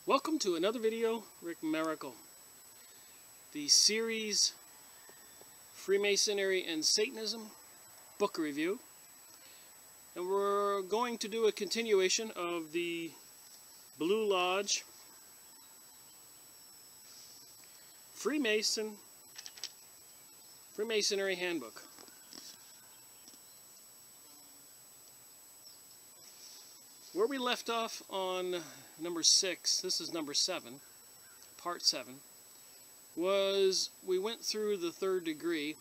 Welcome to another video, Rick Miracle. The series Freemasonry and Satanism book review. And we're going to do a continuation of the Blue Lodge Freemasonry Handbook. Where we left off on number 6, this is number 7, part 7, was we went through the third degree,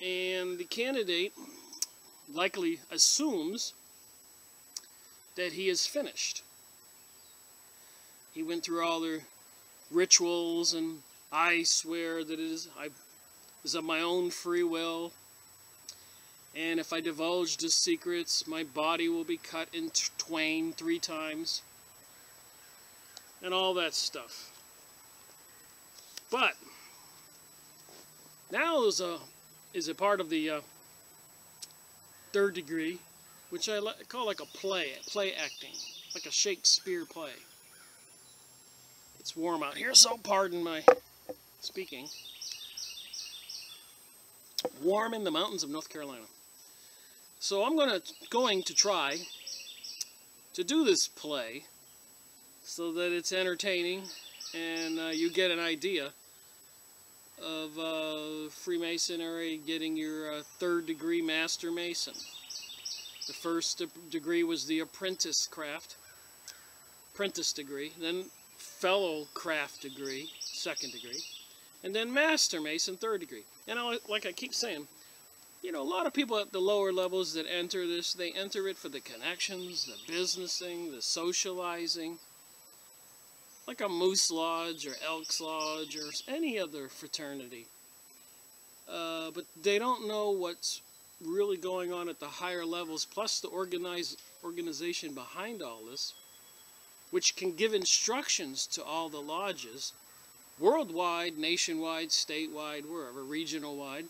and the candidate likely assumes that he is finished. He went through all the rituals, and I swear that it is of my own free will. And if I divulge the secrets, my body will be cut in twain 3 times. And all that stuff. But now is a part of the third degree, which I call like a play acting, like a Shakespeare play. It's warm out here, so pardon my speaking. Warm in the mountains of North Carolina. So I'm going to try to do this play so that it's entertaining and you get an idea of Freemasonry, getting your third degree Master Mason. The first degree was the apprentice degree, then fellow craft degree, 2nd degree, and then Master Mason, 3rd degree. And like I keep saying, you know, a lot of people at the lower levels that enter this, they enter it for the connections, the businessing, the socializing, like a Moose Lodge or Elks Lodge or any other fraternity. But they don't know what's really going on at the higher levels, plus the organization behind all this, which can give instructions to all the lodges, worldwide, nationwide, statewide, wherever, regional-wide.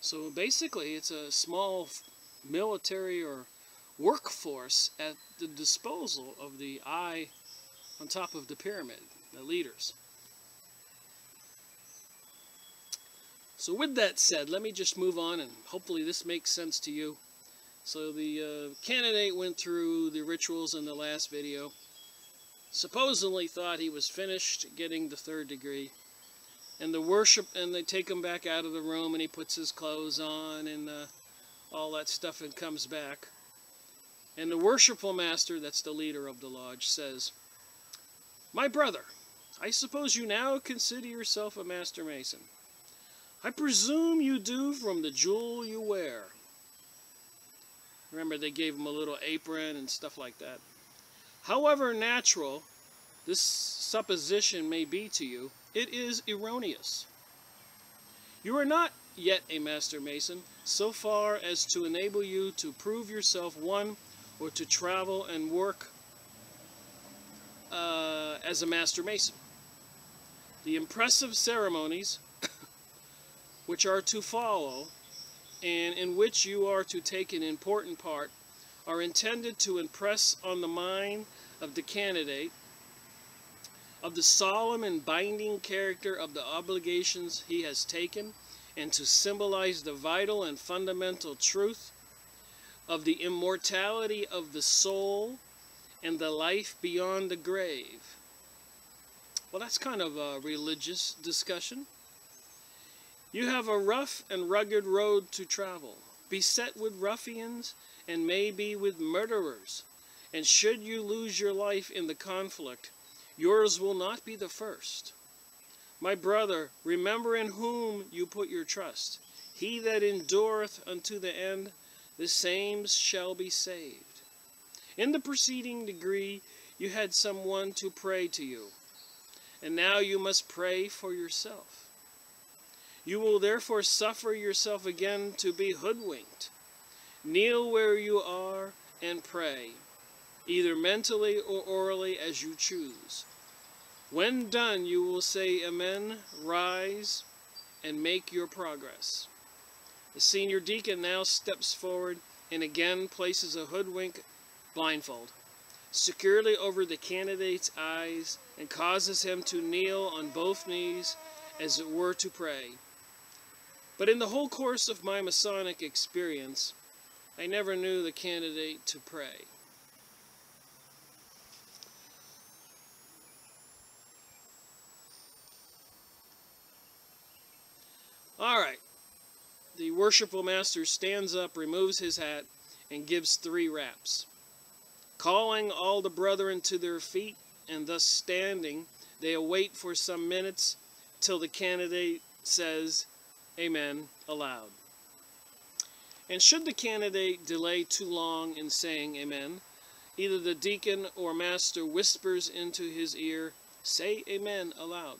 So basically, it's a small military or workforce at the disposal of the eye on top of the pyramid, the leaders. So with that said, let me just move on, and hopefully this makes sense to you. So the candidate went through the rituals in the last video, supposedly thought he was finished getting the 3rd degree. And the worship, and they take him back out of the room, and he puts his clothes on, and all that stuff, and comes back. And the worshipful master, that's the leader of the lodge, says, "My brother, I suppose you now consider yourself a Master Mason. I presume you do from the jewel you wear." Remember, they gave him a little apron and stuff like that. "However natural this supposition may be to you, it is erroneous. You are not yet a Master Mason, so far as to enable you to prove yourself one, or to travel and work as a Master Mason. The impressive ceremonies which are to follow, and in which you are to take an important part, are intended to impress on the mind of the candidate of the solemn and binding character of the obligations he has taken, and to symbolize the vital and fundamental truth of the immortality of the soul and the life beyond the grave." Well, that's kind of a religious discussion. "You have a rough and rugged road to travel, beset with ruffians and maybe with murderers, and should you lose your life in the conflict, yours will not be the first. My brother, remember in whom you put your trust. He that endureth unto the end, the same shall be saved. In the preceding degree, you had someone to pray to you, and now you must pray for yourself. You will therefore suffer yourself again to be hoodwinked. Kneel where you are and pray, either mentally or orally as you choose. When done, you will say amen, rise, and make your progress." The senior deacon now steps forward and again places a hoodwink blindfold. securely over the candidate's eyes and causes him to kneel on both knees as it were to pray. But in the whole course of my Masonic experience, I never knew the candidate to pray. Alright, the worshipful master stands up, removes his hat, and gives 3 raps. Calling all the brethren to their feet, and thus standing, they await for some minutes till the candidate says, Amen, aloud. And should the candidate delay too long in saying Amen, either the deacon or master whispers into his ear, Say Amen aloud.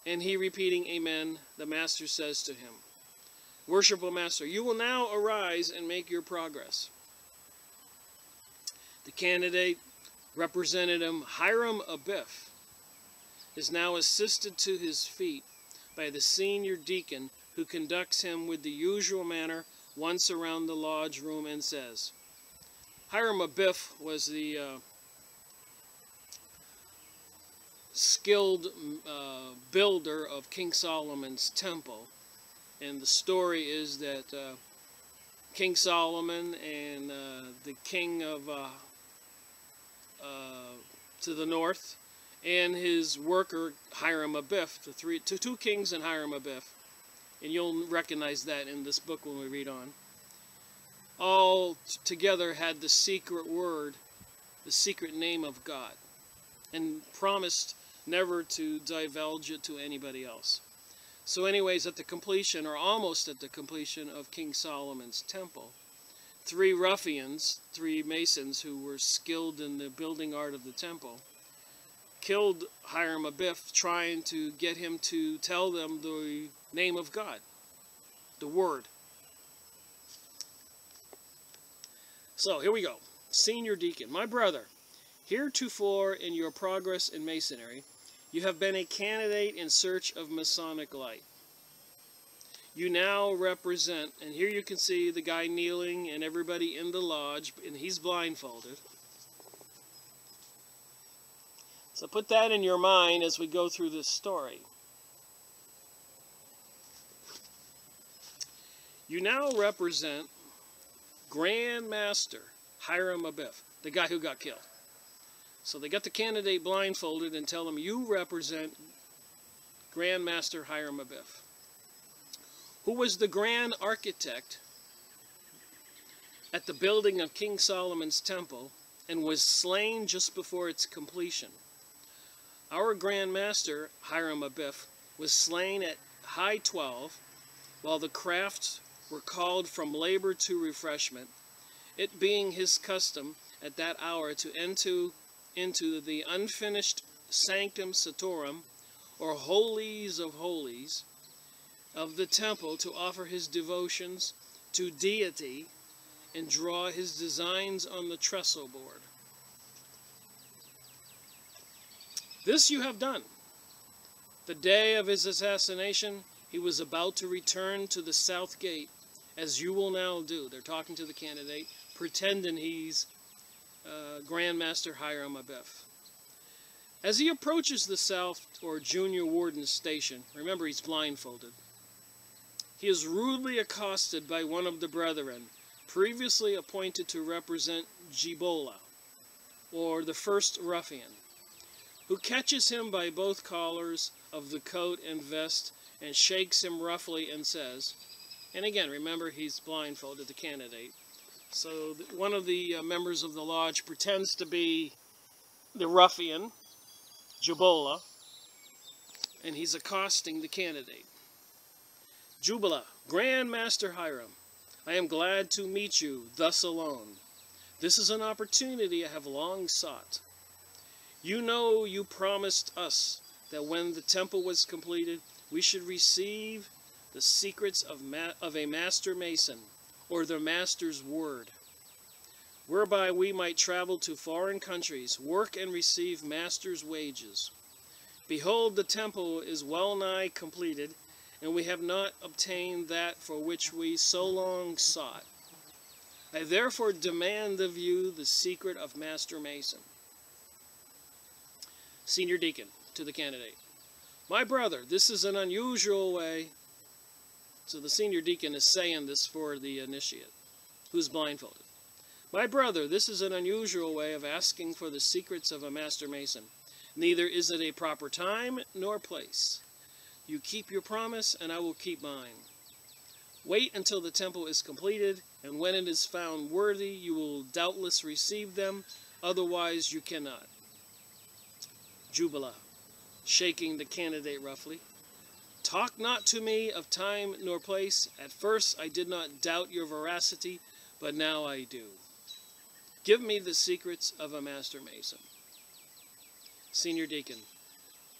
And he repeating Amen, the master says to him, Worshipful master, you will now arise and make your progress. The candidate, Representative Hiram Abiff, is now assisted to his feet by the senior deacon, who conducts him with the usual manner once around the lodge room and says, Hiram Abiff was the skilled builder of King Solomon's temple, and the story is that King Solomon and the king of to the north and his worker Hiram Abiff, two kings and Hiram Abiff, and you'll recognize that in this book when we read on, all together had the secret word, the secret name of God, and promised never to divulge it to anybody else. So anyways, at the completion, or almost at the completion of King Solomon's temple, 3 ruffians, 3 masons who were skilled in the building art of the temple, killed Hiram Abiff, trying to get him to tell them the name of God, the word. So here we go. Senior deacon, my brother, heretofore in your progress in Masonry, you have been a candidate in search of Masonic light. You now represent, and here you can see the guy kneeling and everybody in the lodge, and he's blindfolded. So put that in your mind as we go through this story. You now represent Grand Master Hiram Abiff, the guy who got killed. So they got the candidate blindfolded and tell him, you represent Grand Master Hiram Abiff, who was the grand architect at the building of King Solomon's temple and was slain just before its completion. Our Grand Master Hiram Abiff was slain at high 12, while the crafts were called from labor to refreshment, it being his custom at that hour to enter into the unfinished sanctum sanctorum, or holies of holies, of the temple to offer his devotions to deity and draw his designs on the trestle board. This you have done. The day of his assassination, he was about to return to the south gate, as you will now do. They're talking to the candidate, pretending he's Grand Master Hiram Abiff. As he approaches the south, or junior warden's station, remember he's blindfolded, he is rudely accosted by one of the brethren, previously appointed to represent Gibola, or the first ruffian, who catches him by both collars of the coat and vest and shakes him roughly and says, and again, remember he's blindfolded, the candidate. So one of the members of the lodge pretends to be the ruffian, Gibola, and he's accosting the candidate. Jubala, Grand Master Hiram, I am glad to meet you thus alone. This is an opportunity I have long sought. You know you promised us that when the temple was completed, we should receive the secrets of a master mason, or the master's word, whereby we might travel to foreign countries, work and receive master's wages. Behold, the temple is well nigh completed, and we have not obtained that for which we so long sought. I therefore demand of you the secret of Master Mason. Senior Deacon to the candidate. My brother, this is an unusual way. So the Senior Deacon is saying this for the initiate, who's blindfolded. My brother, this is an unusual way of asking for the secrets of a Master Mason. Neither is it a proper time nor place. You keep your promise, and I will keep mine. Wait until the temple is completed, and when it is found worthy, you will doubtless receive them, otherwise you cannot. Jubala, shaking the candidate roughly. Talk not to me of time nor place. At first I did not doubt your veracity, but now I do. Give me the secrets of a Master Mason. Senior Deacon.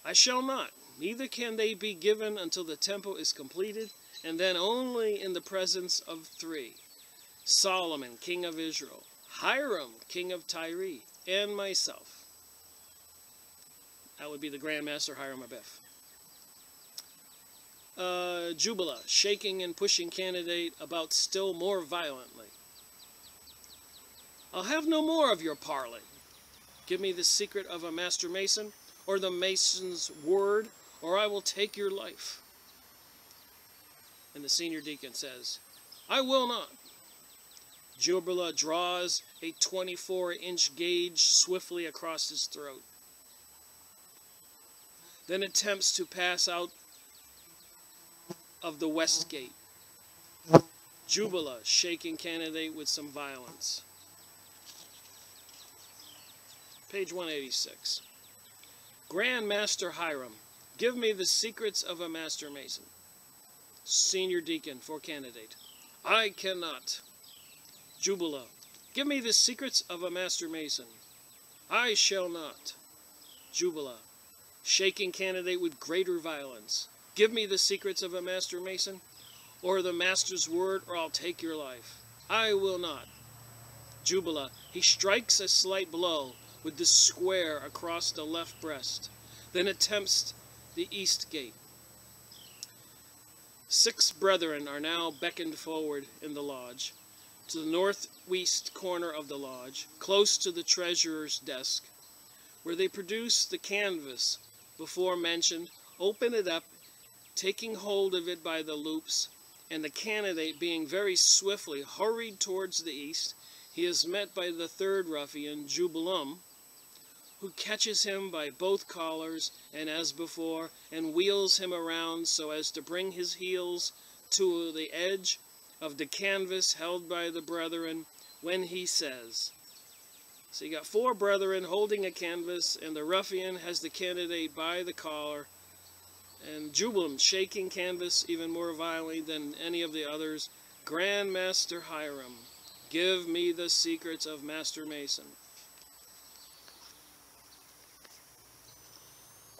I shall not. Neither can they be given until the temple is completed, and then only in the presence of three. Solomon, king of Israel, Hiram, king of Tyre, and myself. That would be the Grand Master Hiram Abiff. Jubala, shaking and pushing candidate about still more violently. I'll have no more of your parley. Give me the secret of a Master Mason, or the Mason's word, or I will take your life. And the Senior Deacon says, I will not. Jubala draws a 24-inch gauge swiftly across his throat, then attempts to pass out of the west gate. Jubala, shaking candidate with some violence. Page 186. Grand Master Hiram, give me the secrets of a Master Mason. Senior Deacon for candidate. I cannot. Jubala, give me the secrets of a Master Mason. I shall not. Jubala, shaking candidate with greater violence. Give me the secrets of a Master Mason, or the Master's word, or I'll take your life. I will not. Jubala, he strikes a slight blow with the square across the left breast, then attempts the east gate. 6 brethren are now beckoned forward in the lodge, to the northwest corner of the lodge, close to the treasurer's desk, where they produce the canvas before mentioned, open it up, taking hold of it by the loops, and the candidate being very swiftly hurried towards the east, he is met by the third ruffian, Jubalum, who catches him by both collars, and as before, and wheels him around so as to bring his heels to the edge of the canvas held by the brethren, when he says, so you got 4 brethren holding a canvas, and the ruffian has the candidate by the collar, and Jubalum shaking canvas even more violently than any of the others. Grand Master Hiram, give me the secrets of Master Mason.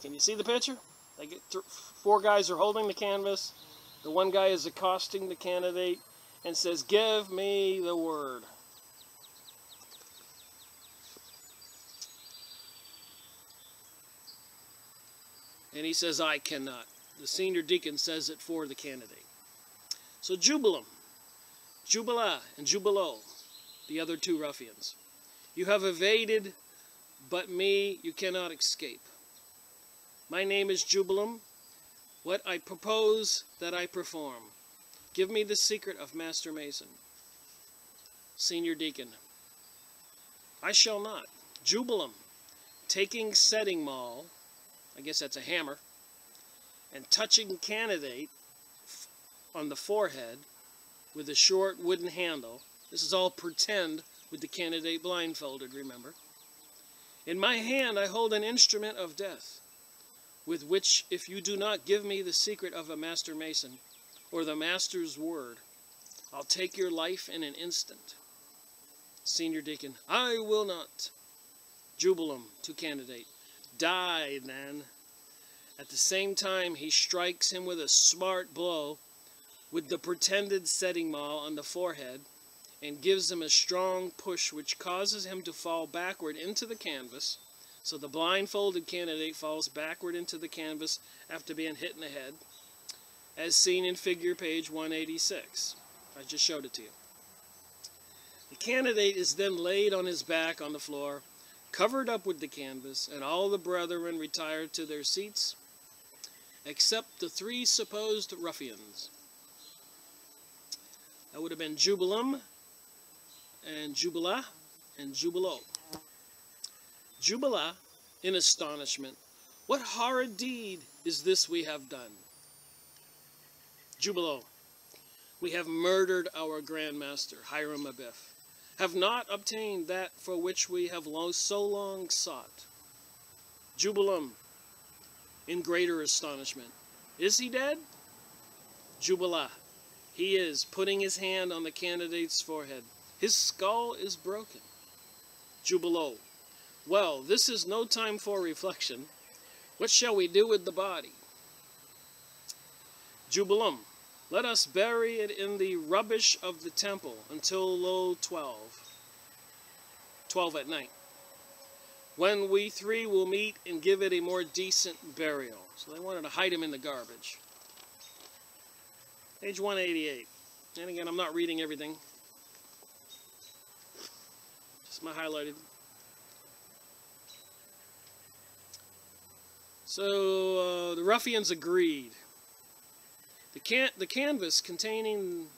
Can you see the picture? They get 4 guys are holding the canvas. The one guy is accosting the candidate and says, give me the word. And he says, I cannot. The Senior Deacon says it for the candidate. So Jubalum, Jubala, and Jubalo, the other 2 ruffians, you have evaded, but me you cannot escape. My name is Jubalum. What I propose that I perform. Give me the secret of Master Mason. Senior Deacon. I shall not. Jubalum, taking setting maul, I guess that's a hammer, and touching candidate on the forehead with a short wooden handle. This is all pretend with the candidate blindfolded, remember. In my hand I hold an instrument of death, with which if you do not give me the secret of a Master Mason, or the Master's word, I'll take your life in an instant. Senior Deacon, I will not. Jubalum to candidate, die then. At the same time he strikes him with a smart blow with the pretended setting maul on the forehead, and gives him a strong push which causes him to fall backward into the canvas. So the blindfolded candidate falls backward into the canvas after being hit in the head, as seen in figure page 186. I just showed it to you. The candidate is then laid on his back on the floor, covered up with the canvas, and all the brethren retire to their seats, except the three supposed ruffians. That would have been Jubilum, and Jubila, and Jubilo. Jubila, in astonishment, "What horrid deed is this we have done?" Jubilo, "We have murdered our Grand Master, Hiram Abiff, have not obtained that for which we have so long sought." Jubilum, in greater astonishment, "Is he dead?" Jubila, "He is," putting his hand on the candidate's forehead. "His skull is broken." Jubilo, "Well, this is no time for reflection. What shall we do with the body?" Jubilum, "Let us bury it in the rubbish of the temple until low 12 at night, when we three will meet and give it a more decent burial. So they wanted to hide him in the garbage. Page 188. And again, I'm not reading everything. Just my highlighted. So the ruffians agreed. The canvas containing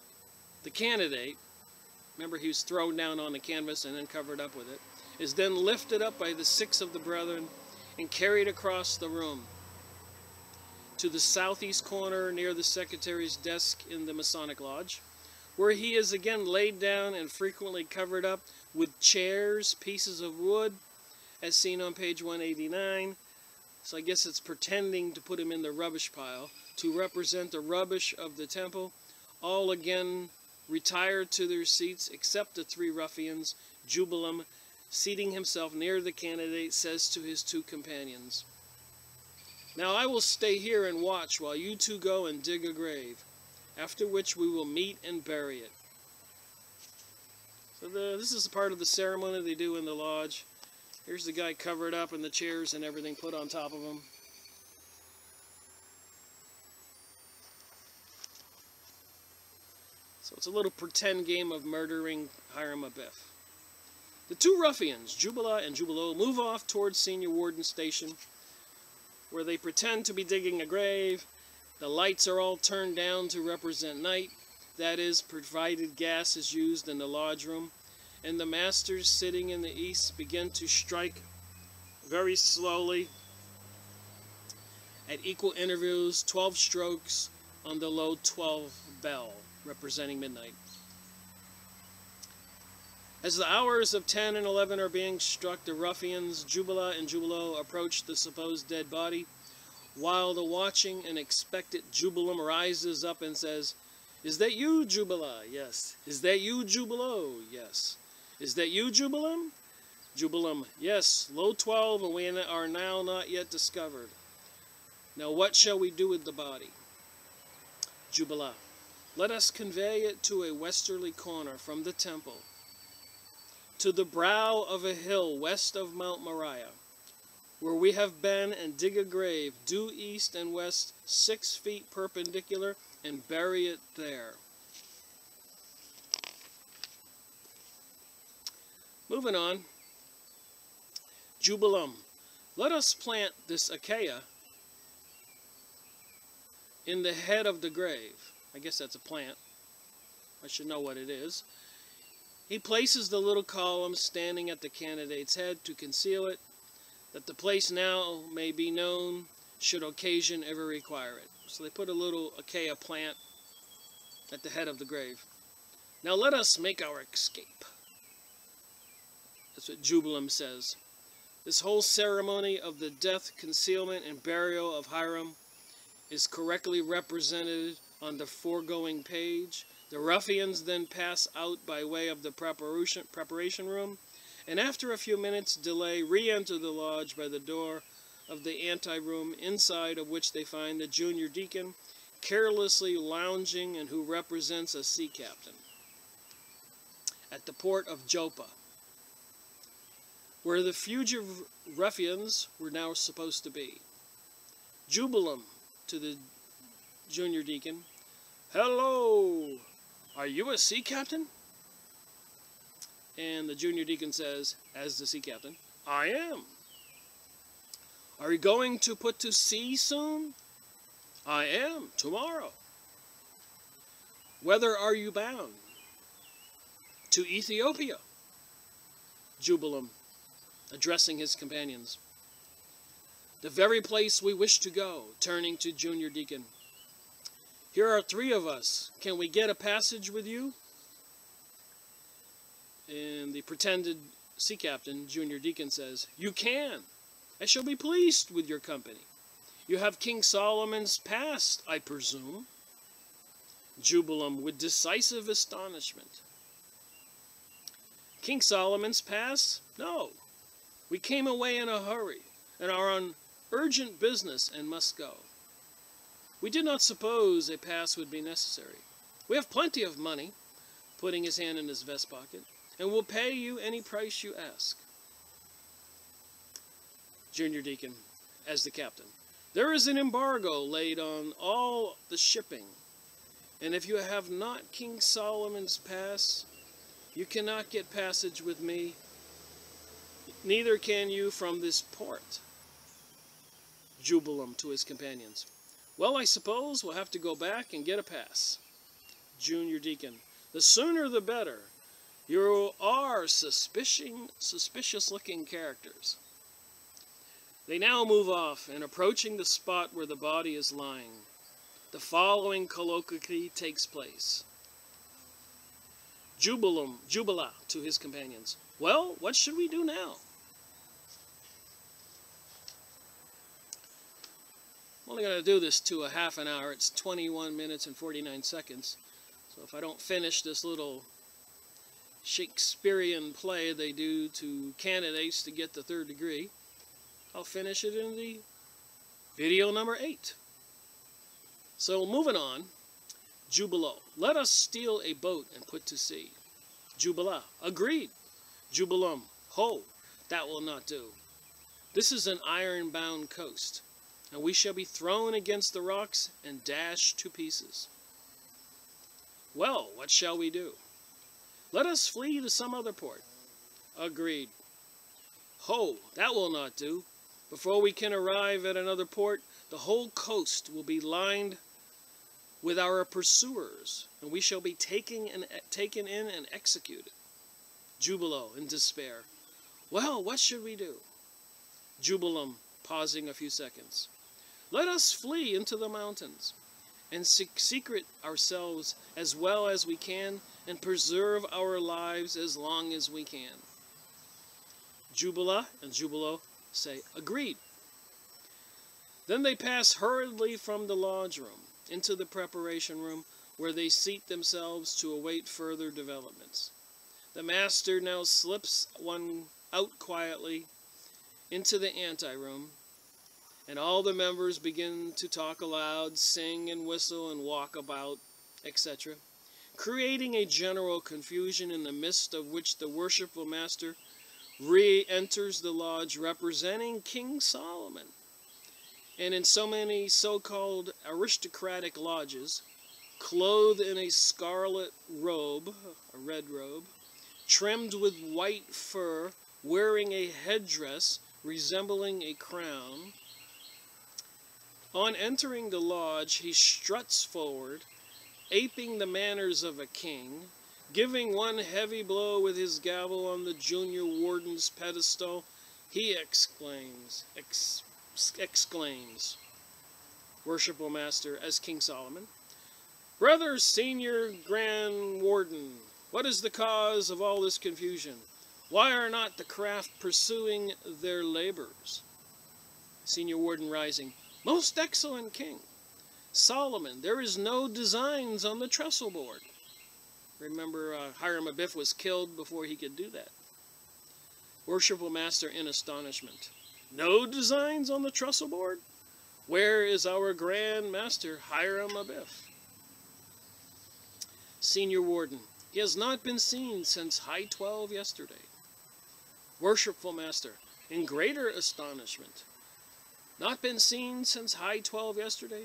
the candidate, remember he was thrown down on the canvas and then covered up with it, is then lifted up by the six of the brethren and carried across the room to the southeast corner near the secretary's desk in the Masonic Lodge, where he is again laid down and frequently covered up with chairs, pieces of wood, as seen on page 189. So I guess it's pretending to put him in the rubbish pile to represent the rubbish of the temple. All again retired to their seats except the three ruffians. Jubilum, seating himself near the candidate, says to his two companions, "Now I will stay here and watch while you two go and dig a grave, after which we will meet and bury it." So this is a part of the ceremony they do in the lodge. Here's the guy covered up and the chairs and everything put on top of him. So it's a little pretend game of murdering Hiram Abiff. The two ruffians, Jubila and Jubilo, move off towards Senior Warden Station, where they pretend to be digging a grave. The lights are all turned down to represent night. That is, provided gas is used in the lodge room. And the masters sitting in the east begin to strike very slowly at equal intervals 12 strokes on the low 12 bell, representing midnight. As the hours of 10 and 11 are being struck, the ruffians, Jubila and Jubilo, approach the supposed dead body, while the watching and expectant Jubilum rises up and says, "Is that you, Jubila?" "Yes." "Is that you, Jubilo?" "Yes." "Is that you, Jubilum?" Jubilum, "Yes, low 12, and we are now not yet discovered. Now what shall we do with the body?" Jubila, "Let us convey it to a westerly corner from the temple, to the brow of a hill west of Mount Moriah, where we have been, and dig a grave due east and west 6 feet perpendicular, and bury it there." Moving on. Jubilum, "Let us plant this acacia in the head of the grave." I guess that's a plant. I should know what it is. He places the little column standing at the candidate's head to conceal it, that the place now may be known should occasion ever require it. So they put a little acacia plant at the head of the grave. "Now let us make our escape." That's what Jubilum says. This whole ceremony of the death, concealment, and burial of Hiram is correctly represented on the foregoing page. The ruffians then pass out by way of the preparation room, and after a few minutes' delay re-enter the lodge by the door of the anteroom, inside of which they find the junior deacon carelessly lounging, and who represents a sea captain, at the port of Joppa, where the fugitive ruffians were now supposed to be. Jubilum, to the junior deacon, "Hello, are you a sea captain?" And the junior deacon says, as the sea captain, I am. Are you going to put to sea soon? I am, tomorrow. Whither are you bound? To Ethiopia. Jubilam, addressing his companions. The very place we wish to go, turning to junior deacon. Here are 3 of us. Can we get a passage with you? And the pretended sea captain, junior deacon, says, you can. I shall be pleased with your company. You have King Solomon's pass, I presume. Jubilam, with decisive astonishment. King Solomon's pass? No. We came away in a hurry and are on urgent business and must go. We did not suppose a pass would be necessary. We have plenty of money, putting his hand in his vest pocket, and will pay you any price you ask. Junior deacon, as the captain. There is an embargo laid on all the shipping, and if you have not King Solomon's pass, you cannot get passage with me, neither can you from this port. Jubilam to his companions. Well, I suppose we'll have to go back and get a pass. Junior deacon. The sooner the better. You are suspicious-looking characters. They now move off, and approaching the spot where the body is lying, the following colloquy takes place. Jubila to his companions. Well, what should we do now? I'm only going to do this to a half an hour. It's 21 minutes and 49 seconds. So if I don't finish this little Shakespearean play they do to candidates to get the 3rd degree, I'll finish it in the video number 8. So moving on, Jubilo. Let us steal a boat and put to sea. Jubila. Agreed. Jubilam. Ho, that will not do. This is an iron-bound coast, and we shall be thrown against the rocks and dashed to pieces. Well, what shall we do? Let us flee to some other port. Agreed. Ho, that will not do. Before we can arrive at another port, the whole coast will be lined with our pursuers, and we shall be taken in and executed. Jubilo, in despair. Well, what should we do? Jubilam, pausing a few seconds. Let us flee into the mountains, and secret ourselves as well as we can, and preserve our lives as long as we can. Jubila and Jubilo say, agreed. Then they pass hurriedly from the lodge room into the preparation room, where they seat themselves to await further developments. The master now slips one out quietly into the anteroom, and all the members begin to talk aloud, sing and whistle and walk about, etc., creating a general confusion, in the midst of which the worshipful master re-enters the lodge representing King Solomon. And in so many so-called aristocratic lodges, clothed in a scarlet robe, a red robe, trimmed with white fur, wearing a headdress resembling a crown. On entering the lodge, he struts forward, aping the manners of a king, giving one heavy blow with his gavel on the junior warden's pedestal. He exclaims, Worshipful Master, as King Solomon, Brother Senior Grand Warden, what is the cause of all this confusion? Why are not the craft pursuing their labors? Senior Warden rising, Most excellent King Solomon, there is no designs on the trestle board. Remember, Hiram Abiff was killed before he could do that. Worshipful Master in astonishment. No designs on the trestle board? Where is our Grand Master, Hiram Abiff? Senior Warden. He has not been seen since high 12 yesterday. Worshipful Master. In greater astonishment. Not been seen since high 12 yesterday?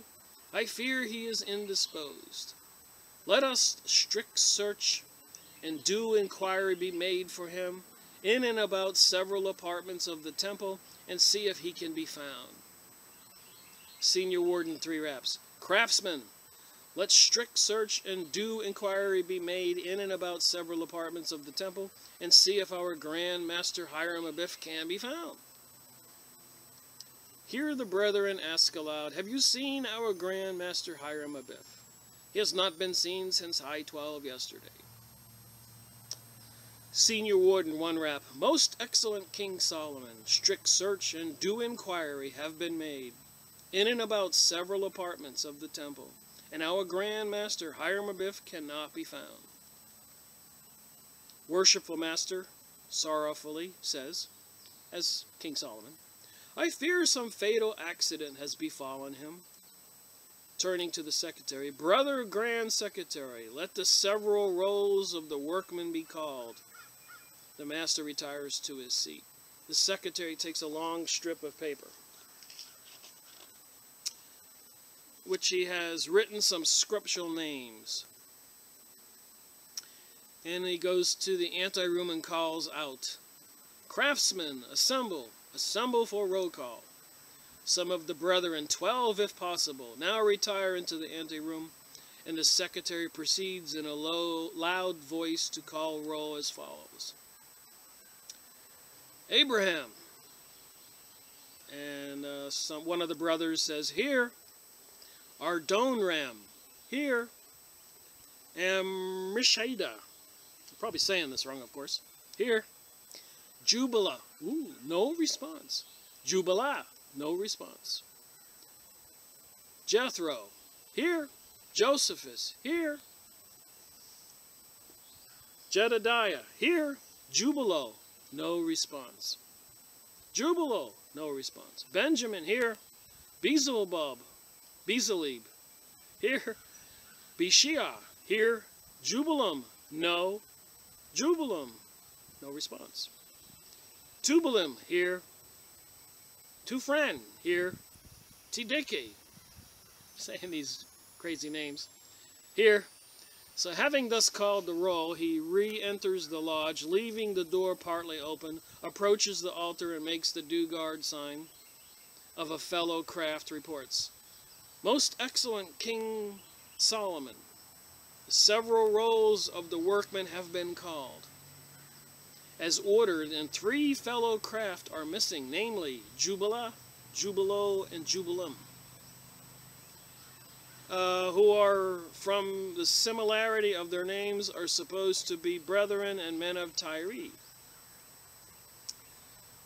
I fear he is indisposed. Let us strict search and due inquiry be made for him in and about several apartments of the temple, and see if he can be found. Senior Warden, 3 raps. Craftsman, let strict search and due inquiry be made in and about several apartments of the temple, and see if our Grand Master Hiram Abiff can be found. Here the brethren ask aloud, have you seen our Grand Master Hiram Abiff? He has not been seen since high 12 yesterday. Senior Warden, 1 rap. Most excellent King Solomon, strict search and due inquiry have been made in and about several apartments of the temple, and our Grand Master Hiram Abiff cannot be found. Worshipful Master sorrowfully says, as King Solomon, I fear some fatal accident has befallen him. Turning to the secretary, Brother Grand Secretary, let the several rolls of the workmen be called. The master retires to his seat. The secretary takes a long strip of paper, which he has written some scriptural names. And he goes to the anteroom and calls out, Craftsmen, assemble, assemble for roll call. Some of the brethren, 12 if possible, now retire into the anteroom, and the secretary proceeds in a loud voice to call roll as follows. Abraham. And one of the brothers says, here. Ardonram. Here. Amrishada. I'm probably saying this wrong, of course. Here. Jubala. Ooh, no response. Jubala. No response. Jethro. Here. Josephus. Here. Jedediah. Here. Jubilo. No response. Jubilo. No response. Benjamin. Here. Beelzebub. Bezalib. Here. Beshia. Here. Jubilam. No. Jubilam. No response. Tubalim. Here. Tufran. Here. Tideke. Saying these crazy names. Here. So having thus called the roll, he re-enters the lodge, leaving the door partly open, approaches the altar and makes the due guard sign of a fellow craft, reports. Most excellent King Solomon, several rolls of the workmen have been called, as ordered, and 3 fellow craft are missing, namely Jubala, Jubilo, and Jubilim, who are, from the similarity of their names, are supposed to be brethren and men of Tyre.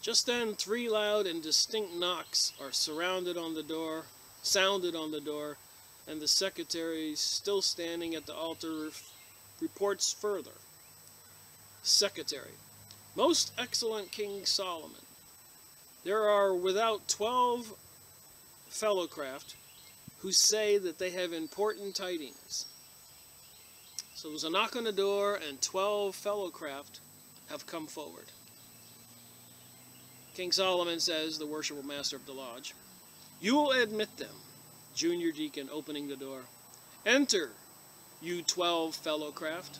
Just then 3 loud and distinct knocks are sounded on the door, and the secretary, still standing at the altar, reports further. Secretary, most excellent King Solomon, there are without 12 fellow craft who say that they have important tidings. So there's a knock on the door, and 12 fellow craft have come forward. King Solomon says, the worshipful master of the lodge, you will admit them. Junior deacon opening the door. Enter, you 12 fellow craft.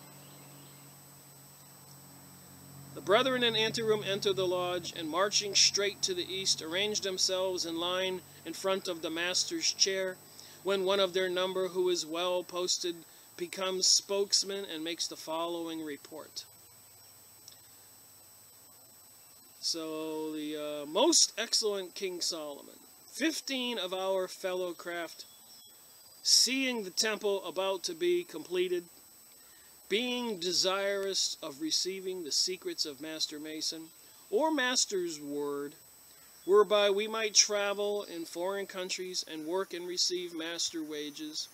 The brethren in anteroom enter the lodge, and marching straight to the east, arrange themselves in line in front of the master's chair, when one of their number, who is well posted, becomes spokesman and makes the following report. So, the most excellent King Solomon, 15 of our fellow craft, seeing the temple about to be completed, being desirous of receiving the secrets of Master Mason, or Master's word, whereby we might travel in foreign countries and work and receive master wages,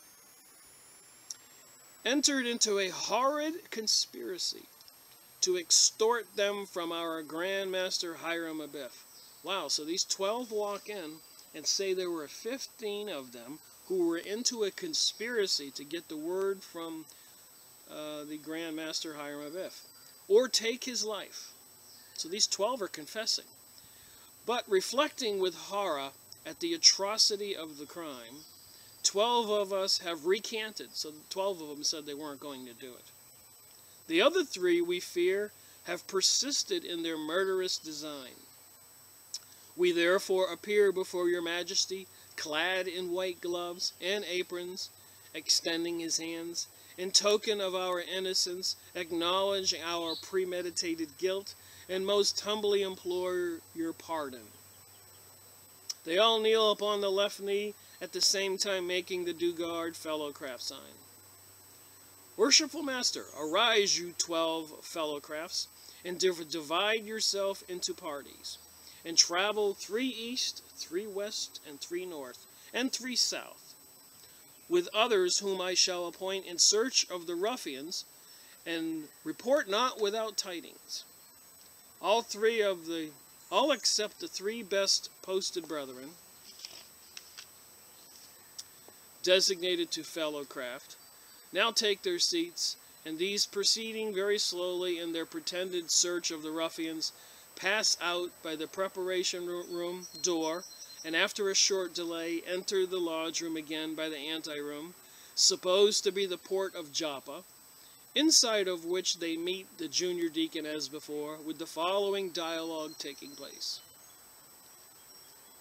entered into a horrid conspiracy to extort them from our Grand Master Hiram Abiff. Wow, so these 12 walk in and say there were 15 of them who were into a conspiracy to get the word from the Grand Master Hiram Abiff, or take his life. So these 12 are confessing, but reflecting with horror at the atrocity of the crime. 12 of us have recanted, so 12 of them said they weren't going to do it. The other three, we fear, have persisted in their murderous design. We therefore appear before your majesty, clad in white gloves and aprons, extending his hands, in token of our innocence, acknowledge our premeditated guilt, and most humbly implore your pardon. They all kneel upon the left knee, at the same time making the Dugard Fellowcraft sign. Worshipful Master, arise, you 12 Fellowcrafts, and divide yourself into parties, and travel 3 east, 3 west, and 3 north, and 3 south, with others whom I shall appoint in search of the ruffians, and report not without tidings. All except the 3 best posted brethren, designated to Fellowcraft, now take their seats, and these, proceeding very slowly in their pretended search of the ruffians, pass out by the preparation room door, and after a short delay enter the lodge room again by the anteroom, supposed to be the port of Joppa, inside of which they meet the junior deacon as before, with the following dialogue taking place.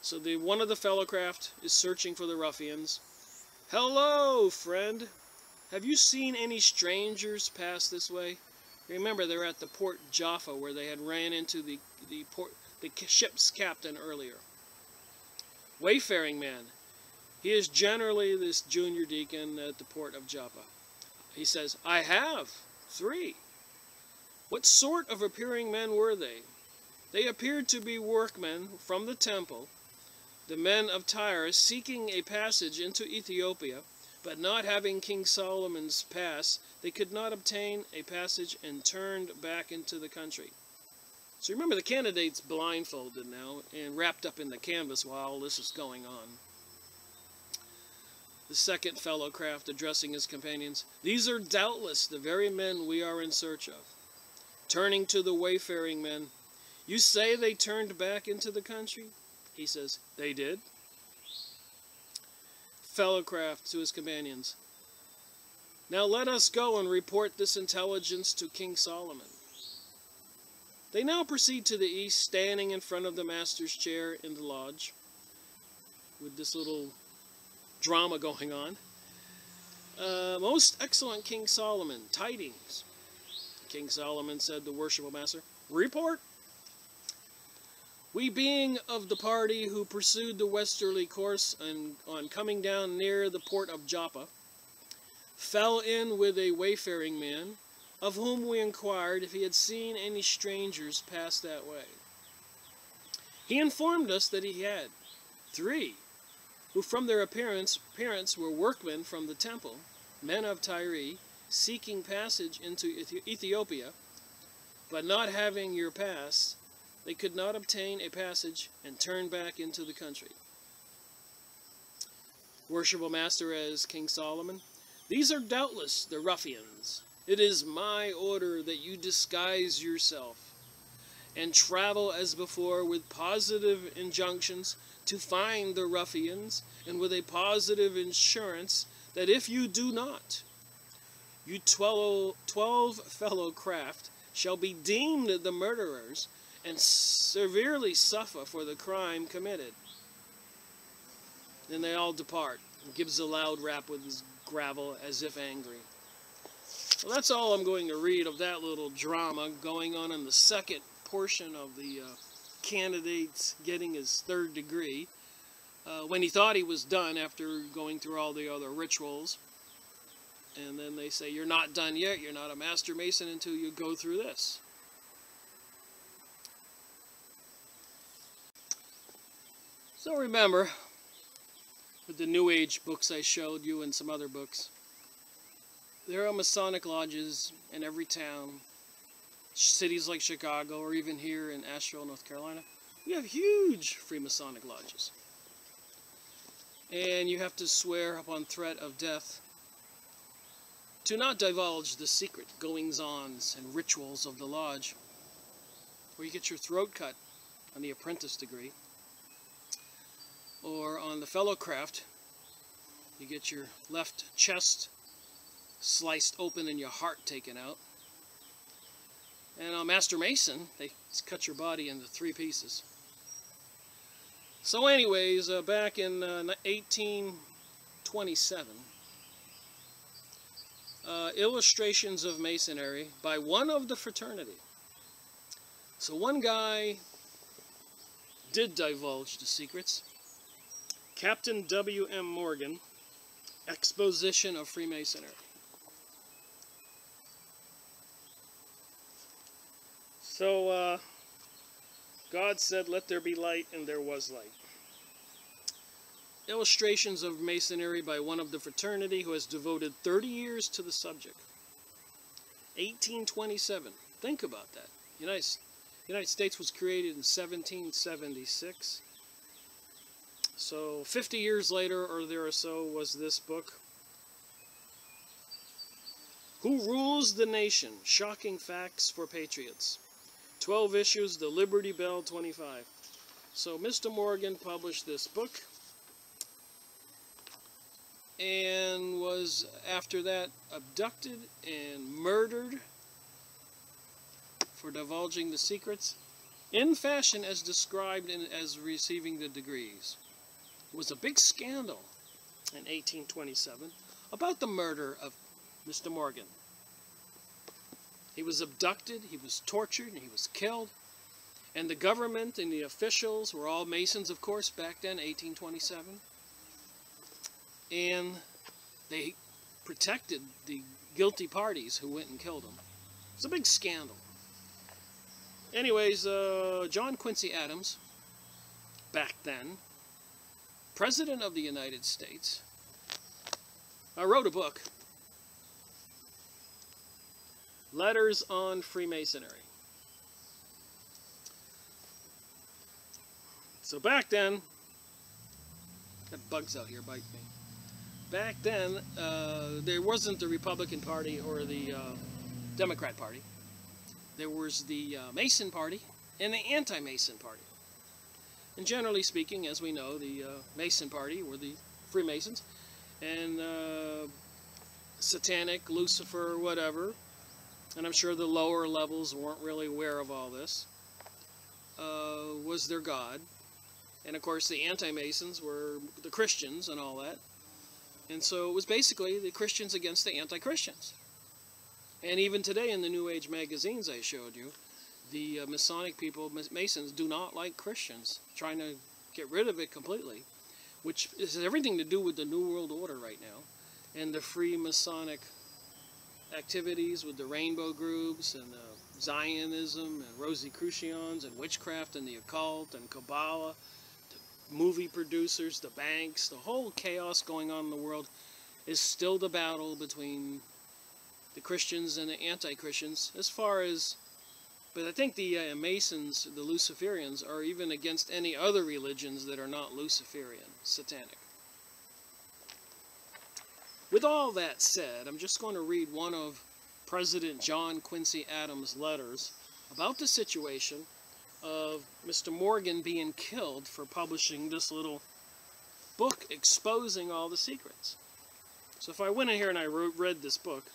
So one of the Fellowcraft is searching for the ruffians. "Hello, friend. Have you seen any strangers pass this way?" Remember, they're at the port Jaffa, where they had ran into the ship's captain earlier. "Wayfaring man." He is generally this junior deacon at the port of Joppa. He says, "I have 3. What sort of appearing men were they?" "They appeared to be workmen from the temple, the men of Tyre, seeking a passage into Ethiopia, but not having King Solomon's pass, they could not obtain a passage and turned back into the country." So remember, the candidate's blindfolded now and wrapped up in the canvas while all this is going on. The second Fellowcraft, addressing his companions, "These are doubtless the very men we are in search of." Turning to the wayfaring men, "You say they turned back into the country?" He says, "They did." Fellowcraft to his companions, "Now let us go and report this intelligence to King Solomon." They now proceed to the east, standing in front of the master's chair in the lodge, with this little drama going on. "Most excellent King Solomon, tidings." King Solomon said to Worshipful Master, "Report." "We being of the party who pursued the westerly course, and on coming down near the port of Joppa, fell in with a wayfaring man, of whom we inquired if he had seen any strangers pass that way. He informed us that he had 3, who from their appearance were workmen from the temple, men of Tyre, seeking passage into Ethiopia, but not having your pass, they could not obtain a passage and turned back into the country." Worshipful Master, as King Solomon, "These are doubtless the ruffians. It is my order that you disguise yourself and travel as before with positive injunctions to find the ruffians, and with a positive assurance that if you do not, you 12 Fellowcraft shall be deemed the murderers and severely suffer for the crime committed." Then they all depart. He gives a loud rap with his gravel as if angry. Well, that's all I'm going to read of that little drama going on in the second portion of the candidate getting his 3rd degree, when he thought he was done after going through all the other rituals. And then they say, "You're not done yet. You're not a Master Mason until you go through this." So remember, with the New Age books I showed you and some other books, there are Masonic lodges in every town, cities like Chicago, or even here in Asheville, North Carolina. We have huge Freemasonic lodges. And you have to swear upon threat of death to not divulge the secret goings-ons and rituals of the lodge, or you get your throat cut on the apprentice degree. Or on the Fellowcraft, you get your left chest sliced open and your heart taken out. And a Master Mason, they cut your body into 3 pieces. So anyways, back in 1827, illustrations of Masonry by one of the fraternity. So one guy did divulge the secrets. Captain W.M. Morgan, Exposition of Freemasonry. So, God said, "Let there be light," and there was light. Illustrations of Masonry by one of the fraternity who has devoted 30 years to the subject. 1827. Think about that. United States was created in 1776. So 50 years later or there or so was this book. Who Rules the Nation? Shocking Facts for Patriots. 12 issues, the Liberty Bell 25. So Mr. Morgan published this book and was after that abducted and murdered for divulging the secrets in fashion as described as receiving the degrees. It was a big scandal in 1827 about the murder of Mr. Morgan. He was abducted, he was tortured, and he was killed. And the government and the officials were all Masons, of course, back then, 1827. And they protected the guilty parties who went and killed him. It was a big scandal. Anyways, John Quincy Adams, back then, President of the United States, wrote a book, Letters on Freemasonry. So back then, that bug's out here biting me. Back then, there wasn't the Republican Party or the Democrat Party. There was the Mason Party and the Anti-Mason Party. And generally speaking, as we know, the Mason Party were the Freemasons, and Satanic, Lucifer, whatever, and I'm sure the lower levels weren't really aware of all this, was their god. And of course the anti-Masons were the Christians and all that. And so it was basically the Christians against the anti-Christians. And even today in the New Age magazines I showed you, the Masonic people, Masons, do not like Christians, trying to get rid of it completely, which has everything to do with the New World Order right now, and the Freemasonic activities with the rainbow groups and Zionism and Rosicrucians and witchcraft and the occult and Kabbalah, the movie producers, the banks, the whole chaos going on in the world is still the battle between the Christians and the anti-Christians as far as, but I think the Masons, the Luciferians, are even against any other religions that are not Luciferian, satanic. With all that said, I'm just going to read one of President John Quincy Adams' letters about the situation of Mr. Morgan being killed for publishing this little book exposing all the secrets. So if I went in here and I read this book,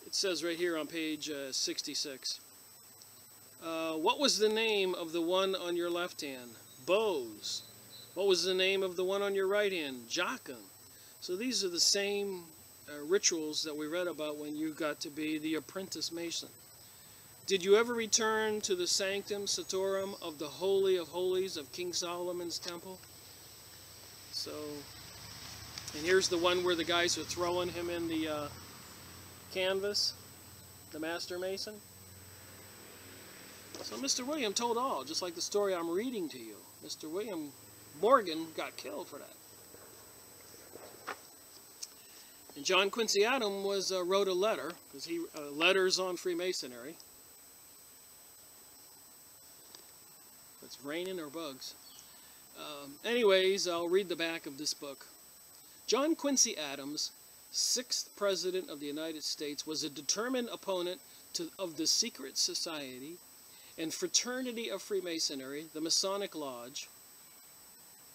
it says right here on page 66, what was the name of the one on your left hand? Bose. What was the name of the one on your right hand? Jachin. So these are the same rituals that we read about when you got to be the apprentice Mason. Did you ever return to the Sanctum Sanctorum of the Holy of Holies of King Solomon's temple? So, and here's the one where the guys are throwing him in the canvas, the Master Mason. So Mr. William told all, just like the story I'm reading to you. Mr. William Morgan got killed for that. And John Quincy Adams wrote a letter, because he letters on Freemasonry. It's raining or bugs. Anyways, I'll read the back of this book. John Quincy Adams, 6th President of the United States, was a determined opponent of the secret society and fraternity of Freemasonry, the Masonic Lodge.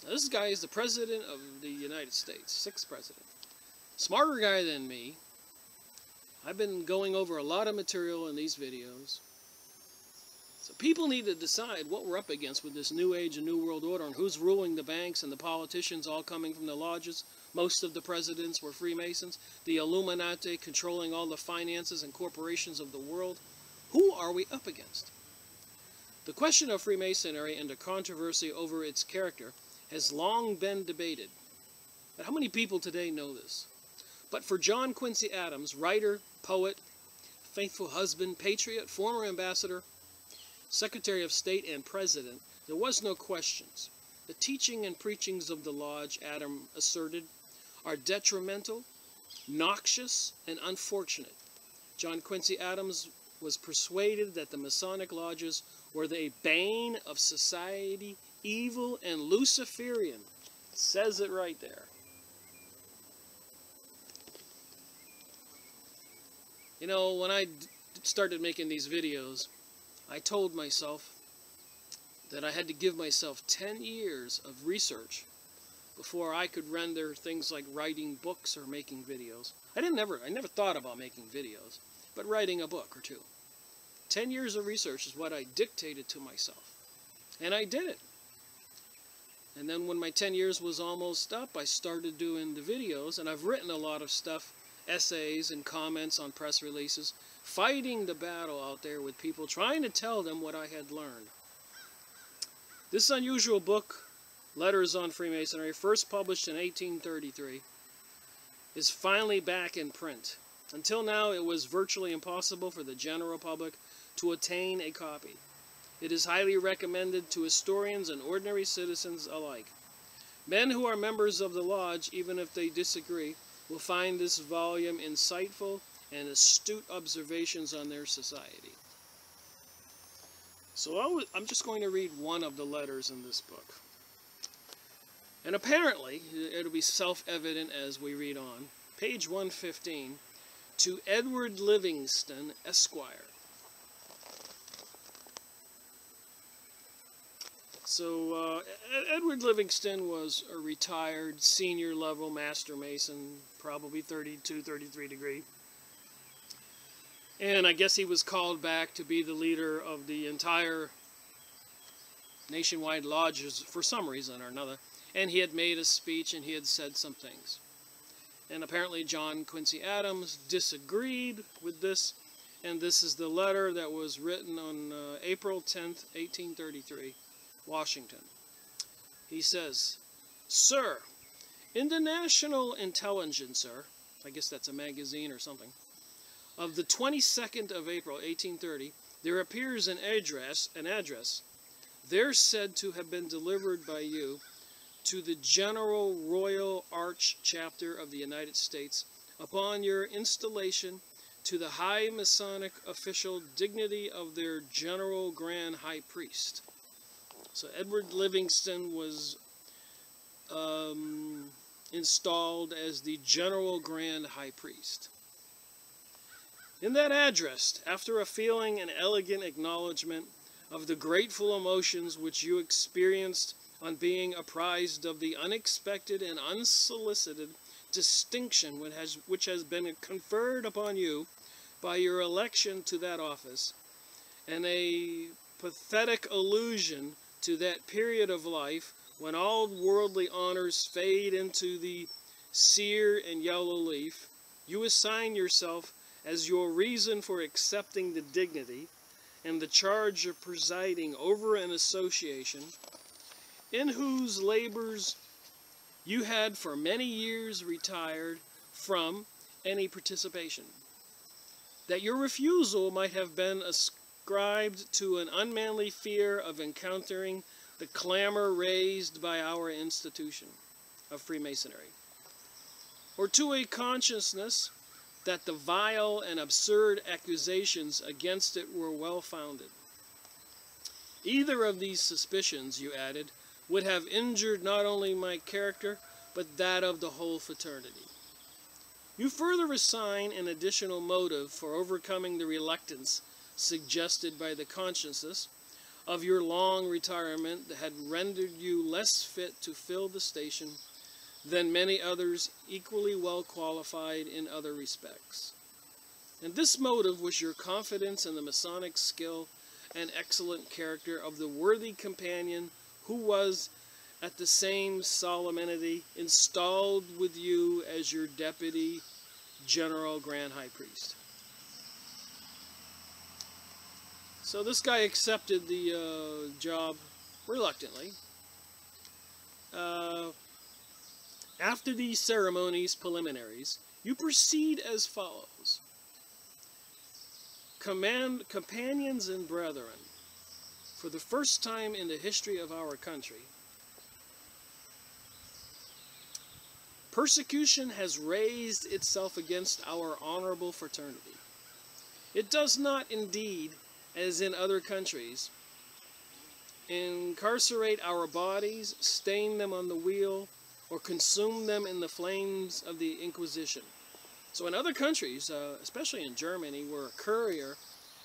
Now, this guy is the President of the United States, 6th President. Smarter guy than me. I've been going over a lot of material in these videos. So people need to decide what we're up against with this New Age and New World Order, and who's ruling the banks and the politicians all coming from the lodges. Most of the presidents were Freemasons. The Illuminati controlling all the finances and corporations of the world. Who are we up against? The question of Freemasonry and the controversy over its character has long been debated. But how many people today know this? But for John Quincy Adams, writer, poet, faithful husband, patriot, former ambassador, Secretary of State, and President, there was no questions. The teaching and preachings of the Lodge, Adam asserted, are detrimental, noxious, and unfortunate. John Quincy Adams was persuaded that the Masonic lodges were the bane of society, evil, and Luciferian. It says it right there. You know, when I started making these videos, I told myself that I had to give myself 10 years of research before I could render things like writing books or making videos. I never thought about making videos, but writing a book or two. 10 years of research is what I dictated to myself. And I did it. And then when my 10 years was almost up, I started doing the videos, and I've written a lot of stuff, essays and comments on press releases, fighting the battle out there with people, trying to tell them what I had learned. This unusual book, Letters on Freemasonry, first published in 1833, is finally back in print. Until now, it was virtually impossible for the general public to attain a copy. It is highly recommended to historians and ordinary citizens alike. Men who are members of the Lodge, even if they disagree, will find this volume insightful and astute observations on their society. So I'm just going to read one of the letters in this book. And apparently, it'll be self-evident as we read on. Page 115, to Edward Livingston, Esquire. So, Edward Livingston was a retired senior-level Master Mason, probably 32, 33 degree. And I guess he was called back to be the leader of the entire nationwide lodges for some reason or another. And he had made a speech and he had said some things. And apparently John Quincy Adams disagreed with this. And this is the letter that was written on April 10th, 1833, Washington. He says, Sir, in the National Intelligencer, I guess that's a magazine or something, of the 22nd of April, 1830, there appears an address there said to have been delivered by you to the General Royal Arch Chapter of the United States upon your installation to the High Masonic official dignity of their General Grand High Priest. So Edward Livingston was installed as the General Grand High Priest. In that address, after a feeling and elegant acknowledgement of the grateful emotions which you experienced on being apprised of the unexpected and unsolicited distinction which has been conferred upon you by your election to that office, and a pathetic allusion to that period of life when all worldly honors fade into the sere and yellow leaf, you assign yourself as your reason for accepting the dignity and the charge of presiding over an association in whose labors you had for many years retired from any participation. That your refusal might have been ascribed to an unmanly fear of encountering the clamor raised by our institution of Freemasonry, or to a consciousness that the vile and absurd accusations against it were well-founded. Either of these suspicions, you added, would have injured not only my character, but that of the whole fraternity. You further assign an additional motive for overcoming the reluctance suggested by the consciousness of your long retirement that had rendered you less fit to fill the station than many others equally well qualified in other respects. And this motive was your confidence in the Masonic skill and excellent character of the worthy companion who was at the same solemnity installed with you as your Deputy General Grand High Priest. So this guy accepted the job reluctantly. After these ceremonies preliminaries, you proceed as follows. Companions and brethren, for the first time in the history of our country, persecution has raised itself against our honorable fraternity. It does not indeed, as in other countries, incarcerate our bodies, stain them on the wheel, or consume them in the flames of the Inquisition. So in other countries, especially in Germany, where a courier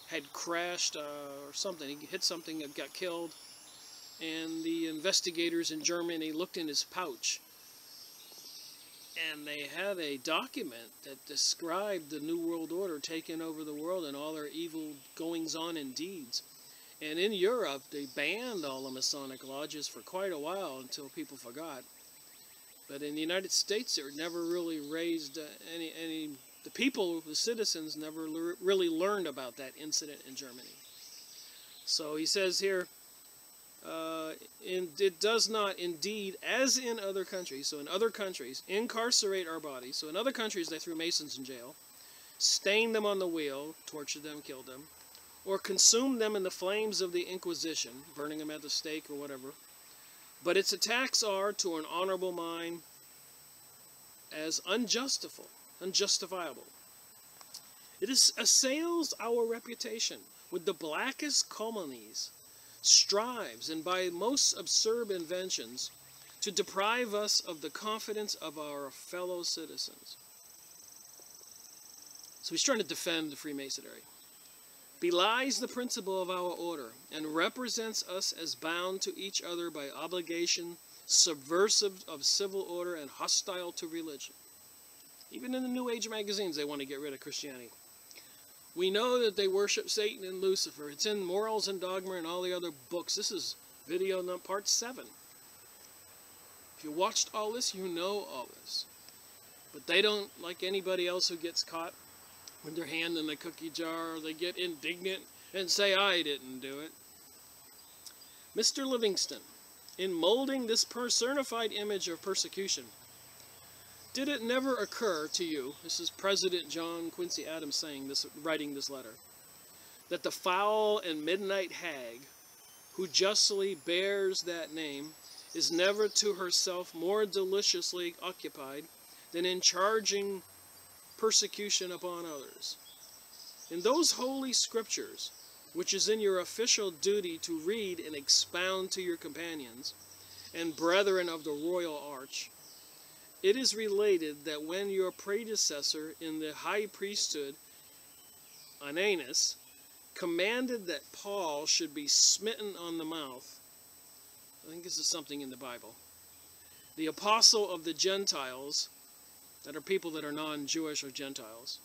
had crashed or something, he hit something and got killed, and the investigators in Germany looked in his pouch, and they had a document that described the New World Order taking over the world and all their evil goings-on and deeds. And in Europe, they banned all the Masonic lodges for quite a while until people forgot. But in the United States, it never really raised the people, the citizens, never really learned about that incident in Germany. So he says here, it does not indeed, as in other countries, so in other countries, incarcerate our bodies. So in other countries, they threw Masons in jail, stained them on the wheel, tortured them, killed them, or consumed them in the flames of the Inquisition, burning them at the stake or whatever. But its attacks are, to an honorable mind, as unjustifiable. It assails our reputation with the blackest calumnies, strives, and by most absurd inventions, to deprive us of the confidence of our fellow citizens. So he's trying to defend the Freemasonry. Belies the principle of our order, and represents us as bound to each other by obligation, subversive of civil order, and hostile to religion. Even in the New Age magazines, they want to get rid of Christianity. We know that they worship Satan and Lucifer. It's in Morals and Dogma and all the other books. This is video part 7. If you watched all this, you know all this. But they don't, like anybody else who gets caught with their hand in the cookie jar, they get indignant and say, I didn't do it. Mr. Livingston, in molding this personified image of persecution, did it never occur to you, this is President John Quincy Adams saying this, writing this letter, that the foul and midnight hag, who justly bears that name, is never to herself more deliciously occupied than in charging persecution upon others? In those holy scriptures, which is in your official duty to read and expound to your companions and brethren of the royal arch, it is related that when your predecessor in the high priesthood, Ananias, commanded that Paul should be smitten on the mouth, I think this is something in the Bible, the apostle of the Gentiles, that are people that are non-Jewish or Gentiles,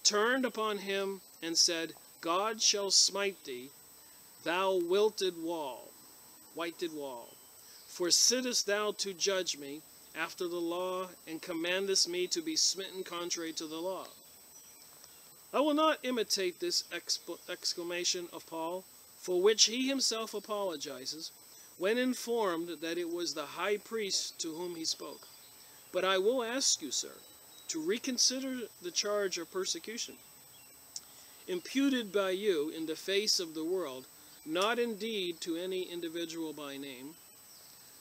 turned upon him and said, God shall smite thee, thou whited wall, for sittest thou to judge me after the law, and commandest me to be smitten contrary to the law. I will not imitate this exclamation of Paul, for which he himself apologizes, when informed that it was the high priest to whom he spoke. But I will ask you, sir, to reconsider the charge of persecution imputed by you in the face of the world, not indeed to any individual by name,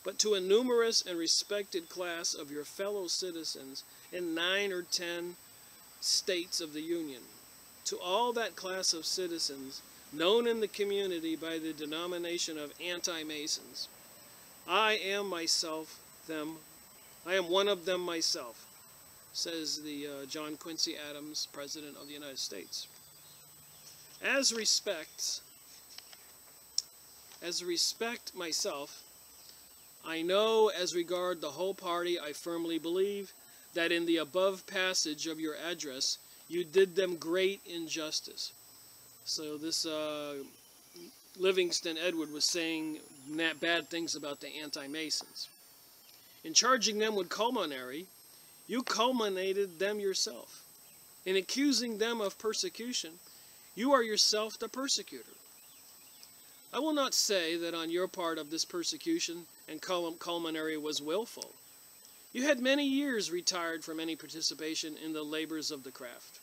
but to a numerous and respected class of your fellow citizens in 9 or 10 states of the Union. To all that class of citizens known in the community by the denomination of anti-Masons, I am one of them myself, says the John Quincy Adams, President of the United States. As respect myself, I know as regard the whole party, I firmly believe that in the above passage of your address, you did them great injustice. So this Livingston Edward was saying bad things about the anti-Masons. In charging them with culminary, you culminated them yourself. In accusing them of persecution, you are yourself the persecutor. I will not say that on your part of this persecution and culminary was willful. You had many years retired from any participation in the labors of the craft.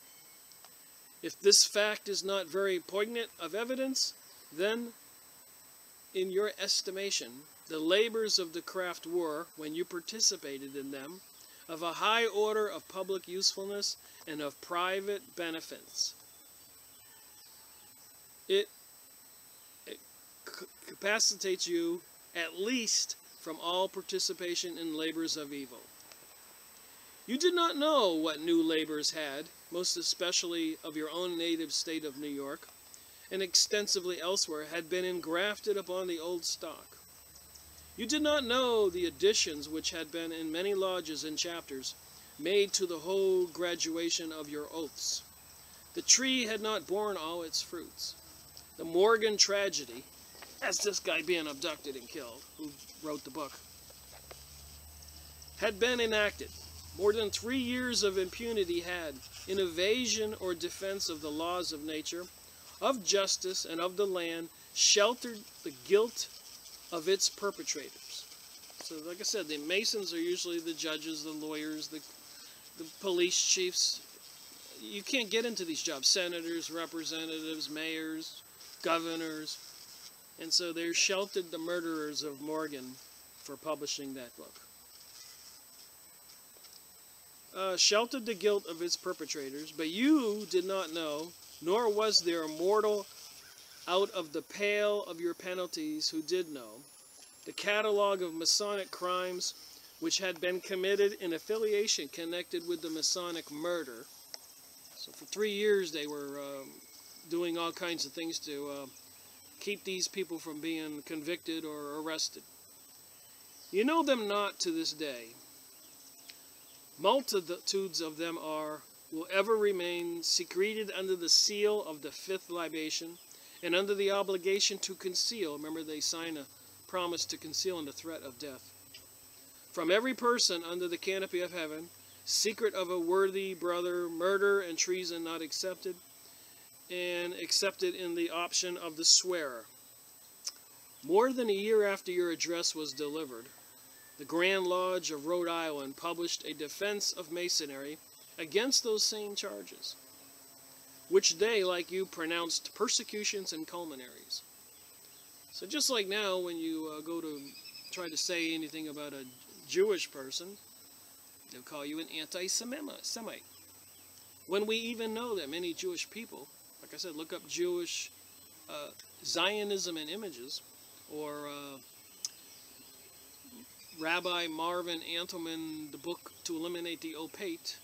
If this fact is not very poignant of evidence, then, in your estimation, the labors of the craft were, when you participated in them, of a high order of public usefulness and of private benefits. It capacitates you at least from all participation in labors of evil. You did not know what new labors had, most especially of your own native state of New York, and extensively elsewhere, had been engrafted upon the old stock. You did not know the additions which had been in many lodges and chapters made to the whole graduation of your oaths. The tree had not borne all its fruits. The Morgan tragedy, as this guy being abducted and killed, who wrote the book, had been enacted. More than 3 years of impunity had, in evasion or defense of the laws of nature, of justice, and of the land, sheltered the guilt of its perpetrators. So, like I said, the Masons are usually the judges, the lawyers, the police chiefs. You can't get into these jobs. Senators, representatives, mayors, governors. And so they sheltered the murderers of Morgan for publishing that book. Sheltered the guilt of its perpetrators, but you did not know, nor was there a mortal out of the pale of your penalties who did know, the catalog of Masonic crimes which had been committed in affiliation connected with the Masonic murder. So for 3 years they were doing all kinds of things to keep these people from being convicted or arrested. You know them not to this day. Multitudes of them will ever remain secreted under the seal of the fifth libation and under the obligation to conceal. Remember, they sign a promise to conceal under threat of death. From every person under the canopy of heaven, secret of a worthy brother, murder and treason not accepted, and accepted in the option of the swearer. More than a year after your address was delivered, the Grand Lodge of Rhode Island published a defense of Masonry against those same charges, which they, like you, pronounced persecutions and culminaries. So just like now, when you go to try to say anything about a Jewish person, they'll call you an anti-Semite. When we even know that many Jewish people, like I said, look up Jewish Zionism and images, or Rabbi Marvin Antelman, the book To Eliminate the Opate.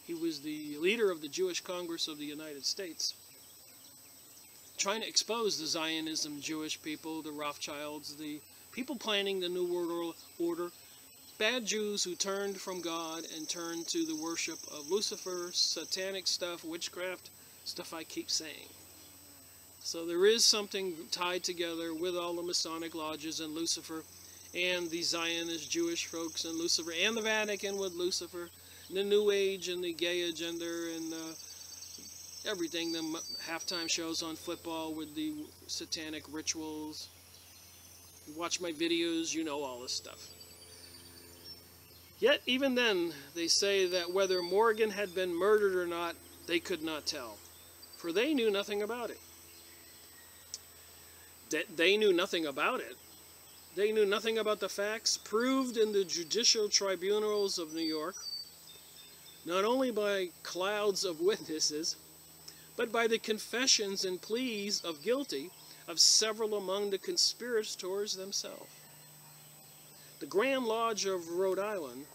He was the leader of the Jewish Congress of the United States, trying to expose the Zionism Jewish people, the Rothschilds, the people planning the New World Order, bad Jews who turned from God and turned to the worship of Lucifer, satanic stuff, witchcraft, stuff I keep saying. So there is something tied together with all the Masonic lodges and Lucifer, and the Zionist Jewish folks and Lucifer, and the Vatican with Lucifer, and the New Age and the gay agenda, and everything, the halftime shows on football with the satanic rituals. You watch my videos, you know all this stuff. Yet, even then, they say that whether Morgan had been murdered or not, they could not tell, for they knew nothing about it. They knew nothing about it. They knew nothing about the facts proved in the judicial tribunals of New York, not only by clouds of witnesses, but by the confessions and pleas of guilty of several among the conspirators themselves. The Grand Lodge of Rhode Island,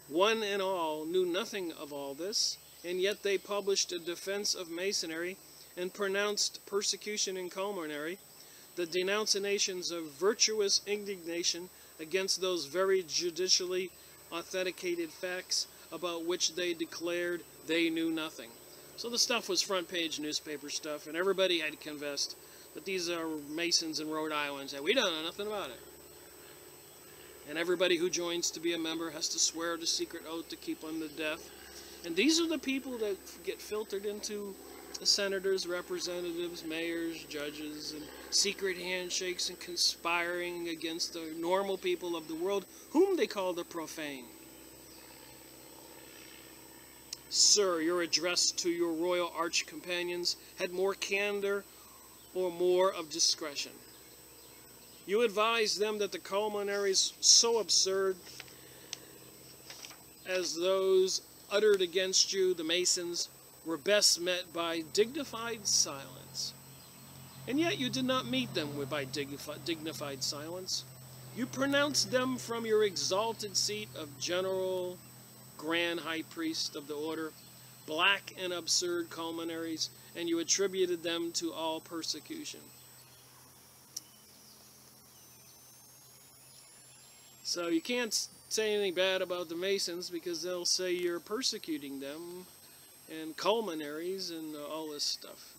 one and all, knew nothing of all this, and yet they published a defense of Masonry and pronounced persecution and culminary, the denunciations of virtuous indignation against those very judicially authenticated facts about which they declared they knew nothing. So the stuff was front page newspaper stuff, and everybody had confessed that these are Masons in Rhode Island, and we don't know nothing about it. And everybody who joins to be a member has to swear the secret oath to keep unto death. And these are the people that get filtered into the senators, representatives, mayors, judges, and secret handshakes and conspiring against the normal people of the world, whom they call the profane. Sir, your address to your royal arch companions had more candor or more of discretion. You advised them that the culminaries so absurd as those uttered against you, the Masons, were best met by dignified silence. And yet you did not meet them by dignified silence. You pronounced them from your exalted seat of General Grand High Priest of the Order, black and absurd culminaries, and you attributed them to all persecution. So you can't say anything bad about the Masons because they'll say you're persecuting them and culminaries and all this stuff.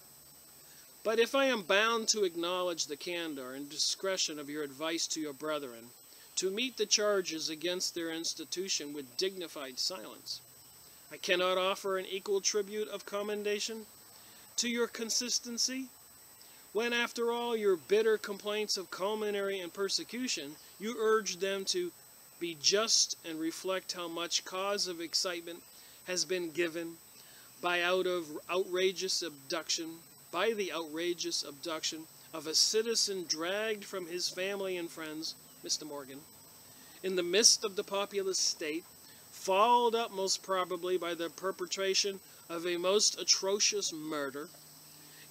But if I am bound to acknowledge the candor and discretion of your advice to your brethren, to meet the charges against their institution with dignified silence, I cannot offer an equal tribute of commendation to your consistency, when after all your bitter complaints of calumny and persecution, you urge them to be just and reflect how much cause of excitement has been given by the outrageous abduction of a citizen dragged from his family and friends, Mr. Morgan, in the midst of the populous state, followed up most probably by the perpetration of a most atrocious murder.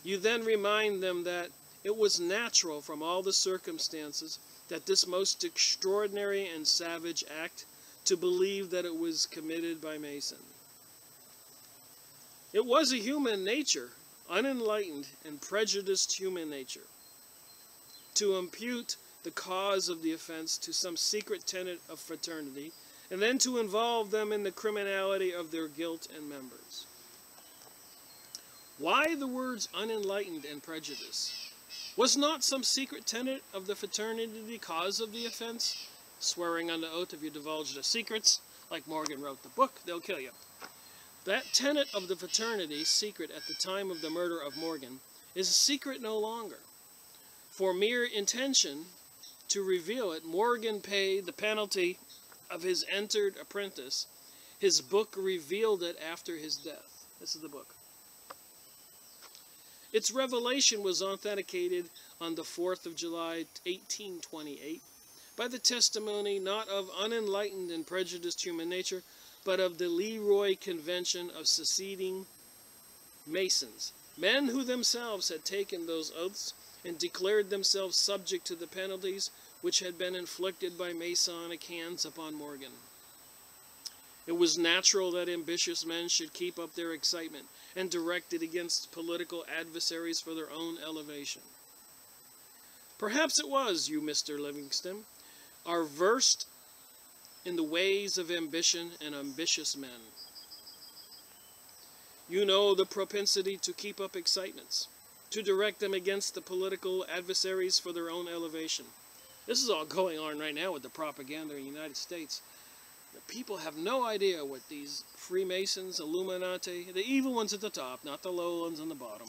You then remind them that it was natural from all the circumstances that this most extraordinary and savage act to believe that it was committed by Mason. It was a human nature, unenlightened and prejudiced human nature, to impute the cause of the offense to some secret tenet of fraternity, and then to involve them in the criminality of their guilt and members. Why the words unenlightened and prejudice? Was not some secret tenet of the fraternity the cause of the offense? Swearing on the oath, if you divulge the secrets, like Morgan wrote the book, they'll kill you. That tenet of the fraternity, secret at the time of the murder of Morgan, is a secret no longer. For mere intention to reveal it, Morgan paid the penalty of his entered apprentice. His book revealed it after his death. This is the book. Its revelation was authenticated on the 4th of July, 1828, by the testimony not of unenlightened and prejudiced human nature, but of the Leroy Convention of seceding Masons, men who themselves had taken those oaths and declared themselves subject to the penalties which had been inflicted by Masonic hands upon Morgan. It was natural that ambitious men should keep up their excitement and direct it against political adversaries for their own elevation. Perhaps it was you, Mr. Livingston, are versed in the ways of ambition and ambitious men. You know the propensity to keep up excitements, to direct them against the political adversaries for their own elevation. This is all going on right now with the propaganda in the United States. The people have no idea what these Freemasons, Illuminati, the evil ones at the top, not the low ones on the bottom,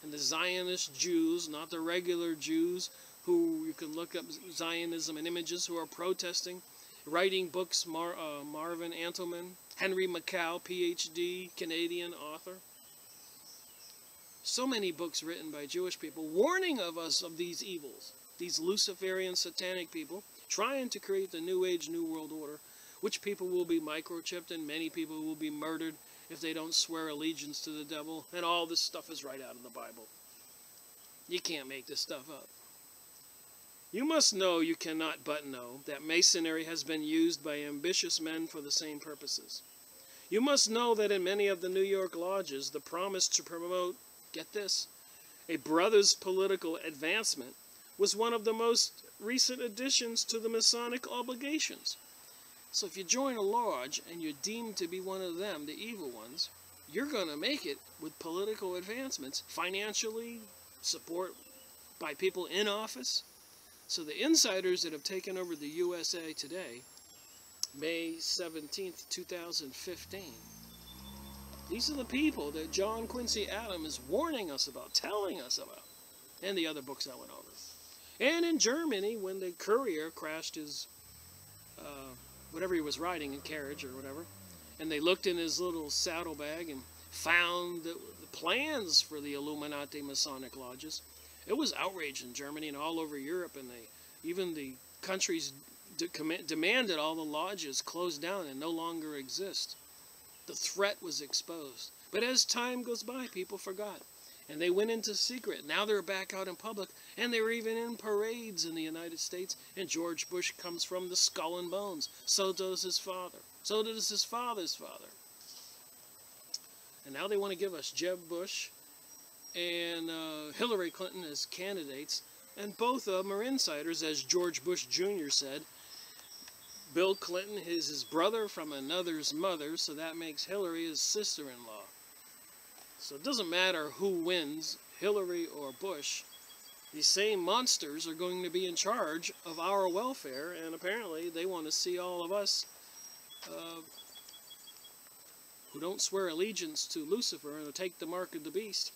and the Zionist Jews, not the regular Jews, who you can look up Zionism and images, who are protesting, writing books, Marvin Antleman, Henry Mackal, PhD, Canadian author. So many books written by Jewish people warning of us of these evils, these Luciferian satanic people trying to create the New Age, New World Order, which people will be microchipped and many people will be murdered if they don't swear allegiance to the devil, and all this stuff is right out of the Bible. You can't make this stuff up. You must know, you cannot but know, that Masonry has been used by ambitious men for the same purposes. You must know that in many of the New York lodges, the promise to promote, get this, a brother's political advancement was one of the most recent additions to the Masonic obligations. So if you join a lodge and you're deemed to be one of them, the evil ones, you're going to make it with political advancements, financially, support by people in office. So the insiders that have taken over the USA today, May 17th, 2015, these are the people that John Quincy Adams is warning us about, telling us about, and the other books I went over. And in Germany, when the courier crashed his, whatever he was riding, in carriage or whatever, and they looked in his little saddlebag and found the plans for the Illuminati Masonic lodges, it was outrage in Germany and all over Europe, and even the countries demanded all the lodges closed down and no longer exist. The threat was exposed. But as time goes by, people forgot. And they went into secret. Now they're back out in public. And they were even in parades in the United States. And George Bush comes from the Skull and Bones. So does his father. So does his father's father. And now they want to give us Jeb Bush and Hillary Clinton as candidates. And both of them are insiders, as George Bush Jr. said. Bill Clinton is his brother from another's mother, so that makes Hillary his sister-in-law. So it doesn't matter who wins, Hillary or Bush, these same monsters are going to be in charge of our welfare, and apparently they want to see all of us who don't swear allegiance to Lucifer and take the mark of the beast,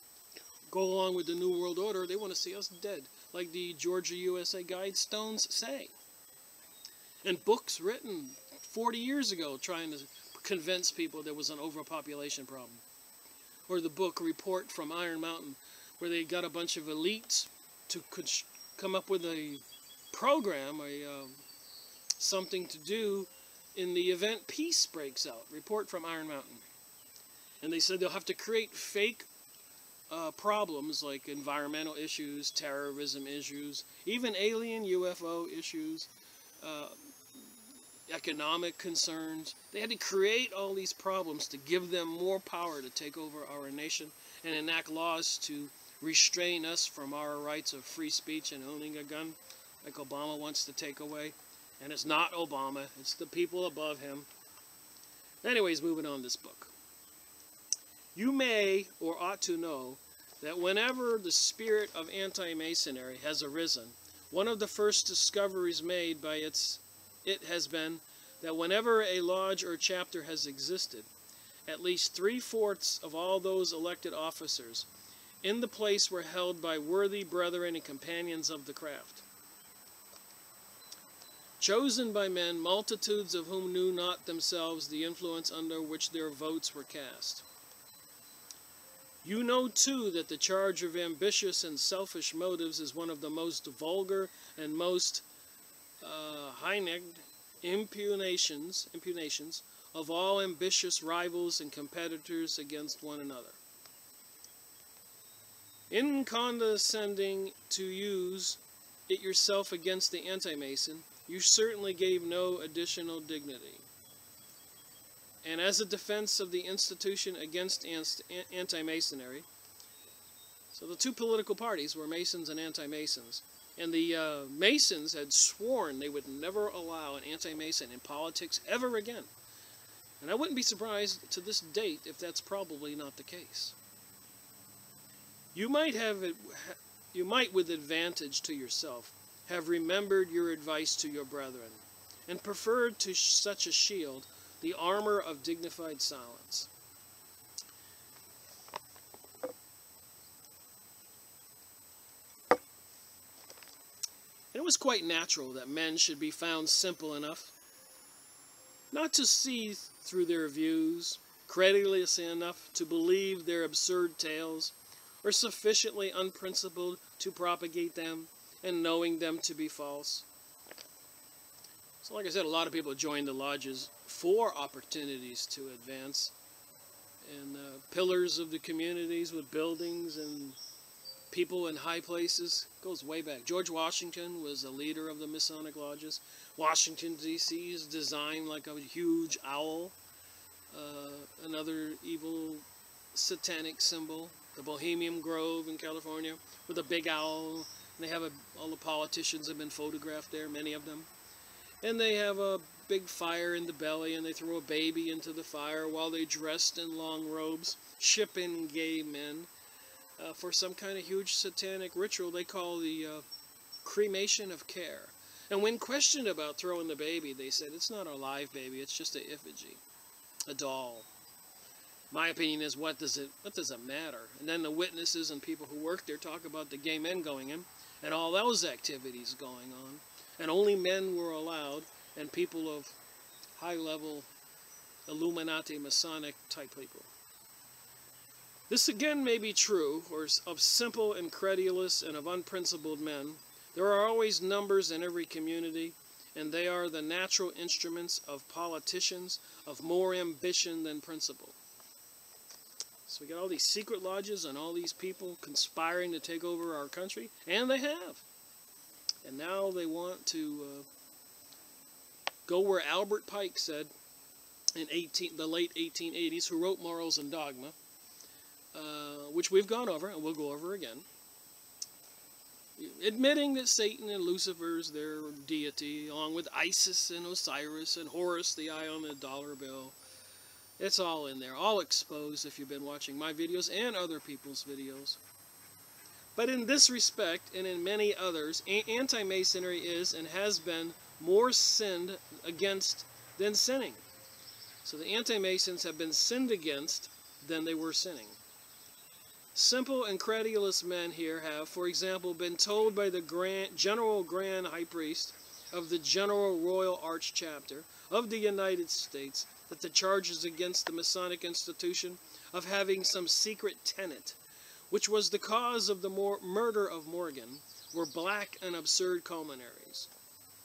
go along with the New World Order. They want to see us dead, like the Georgia USA Guidestones say. And books written 40 years ago trying to convince people there was an overpopulation problem. Or the book Report from Iron Mountain, where they got a bunch of elites to come up with a program, something to do in the event peace breaks out. Report from Iron Mountain. And they said they'll have to create fake problems like environmental issues, terrorism issues, even alien UFO issues, economic concerns. They had to create all these problems to give them more power to take over our nation and enact laws to restrain us from our rights of free speech and owning a gun, like Obama wants to take away. And it's not Obama, it's the people above him. Anyways, moving on this book. You may or ought to know that whenever the spirit of anti-Masonry has arisen, one of the first discoveries made by it has been that whenever a lodge or chapter has existed, at least 3/4 of all those elected officers in the place were held by worthy brethren and companions of the craft, chosen by men, multitudes of whom knew not themselves the influence under which their votes were cast. You know, too, that the charge of ambitious and selfish motives is one of the most vulgar and most high-necked impugnations of all ambitious rivals and competitors against one another. In condescending to use it yourself against the anti-Mason, you certainly gave no additional dignity. And as a defense of the institution against anti-Masonry, so the two political parties were Masons and anti-Masons, and the Masons had sworn they would never allow an anti-Mason in politics ever again. And I wouldn't be surprised to this date if that's probably not the case. You might, with advantage to yourself, have remembered your advice to your brethren, and preferred to such a shield the armor of dignified silence. And it was quite natural that men should be found simple enough not to see through their views, credulous enough to believe their absurd tales, or sufficiently unprincipled to propagate them, and knowing them to be false. So like I said, a lot of people joined the lodges for opportunities to advance, and pillars of the communities with buildings and people in high places. It goes way back. George Washington was a leader of the Masonic lodges. Washington, D.C. is designed like a huge owl, another evil satanic symbol. The Bohemian Grove in California with a big owl. And they have all the politicians have been photographed there, many of them. And they have a big fire in the belly and they throw a baby into the fire while they dressed in long robes, shipping gay men for some kind of huge satanic ritual they call the cremation of care. And when questioned about throwing the baby, they said, it's not a live baby, it's just an effigy, a doll. My opinion is, what does it matter? And then the witnesses and people who work there talk about the gay men going in and all those activities going on. And only men were allowed, and people of high-level Illuminati, Masonic type people. This again may be true, or of simple, incredulous, and of unprincipled men. There are always numbers in every community, and they are the natural instruments of politicians of more ambition than principle. So we got all these secret lodges and all these people conspiring to take over our country, and they have. And now they want to go where Albert Pike said in the late 1880s, who wrote Morals and Dogma, which we've gone over and we'll go over again, admitting that Satan and Lucifer is their deity, along with Isis and Osiris and Horus, the eye on the dollar bill. It's all in there, all exposed if you've been watching my videos and other people's videos. But in this respect, and in many others, anti-Masonry is and has been more sinned against than sinning. So the anti-Masons have been sinned against than they were sinning. Simple, incredulous men here have, for example, been told by the General Grand High Priest of the General Royal Arch Chapter of the United States that the charges against the Masonic institution of having some secret tenet, which was the cause of the murder of Morgan, were black and absurd culminaries.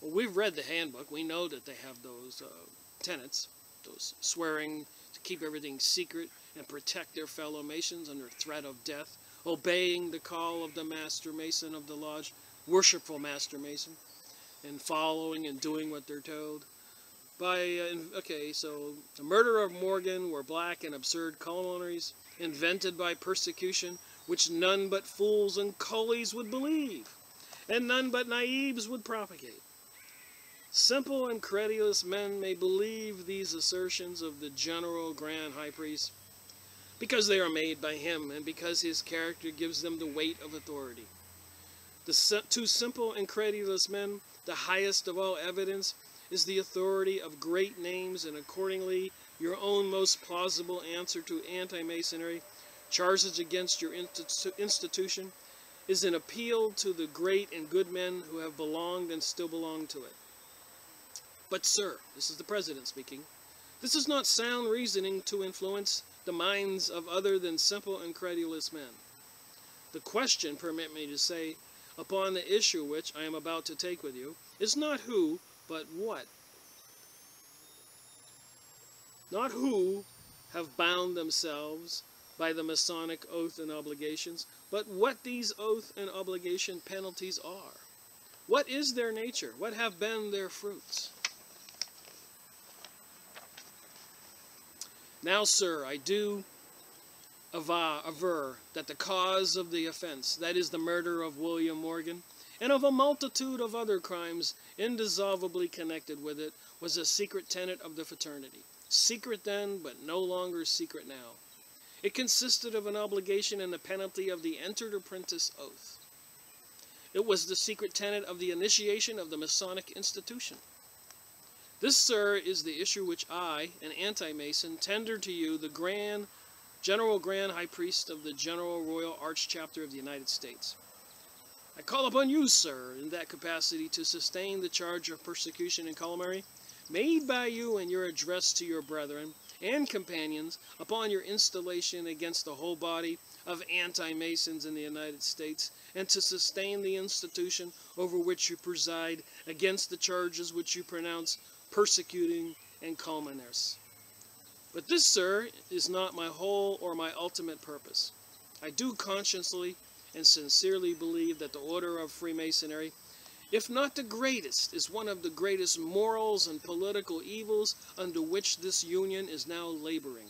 Well, we've read the handbook. We know that they have those tenets, those swearing to keep everything secret and protect their fellow Masons under threat of death, obeying the call of the Master Mason of the Lodge, worshipful Master Mason, and following and doing what they're told. Okay, so the murder of Morgan were black and absurd culminaries, invented by persecution, which none but fools and cullies would believe, and none but naives would propagate. Simple and credulous men may believe these assertions of the General Grand High Priest because they are made by him and because his character gives them the weight of authority. To simple and credulous men, the highest of all evidence is the authority of great names, and accordingly your own most plausible answer to anti-Masonry charges against your institution is an appeal to the great and good men who have belonged and still belong to it. But sir, this is the President speaking, this is not sound reasoning to influence the minds of other than simple and credulous men. The question, permit me to say, upon the issue which I am about to take with you, is not who, but what. Not who have bound themselves by the Masonic oath and obligations, but what these oath and obligation penalties are. What is their nature? What have been their fruits? Now, sir, I do aver that the cause of the offense, that is the murder of William Morgan, and of a multitude of other crimes indissolubly connected with it, was a secret tenet of the fraternity. Secret then, but no longer secret now. It consisted of an obligation and the penalty of the entered apprentice oath. It was the secret tenet of the initiation of the Masonic institution. This, sir, is the issue which I, an anti-Mason, tender to you, the General Grand High Priest of the General Royal Arch Chapter of the United States. I call upon you, sir, in that capacity to sustain the charge of persecution and calumny made by you in your address to your brethren and companions upon your installation against the whole body of anti-Masons in the United States, and to sustain the institution over which you preside against the charges which you pronounce persecuting and calumnious. But this, sir, is not my whole or my ultimate purpose. I do consciously and sincerely believe that the order of Freemasonry, if not the greatest, is one of the greatest morals and political evils under which this union is now laboring.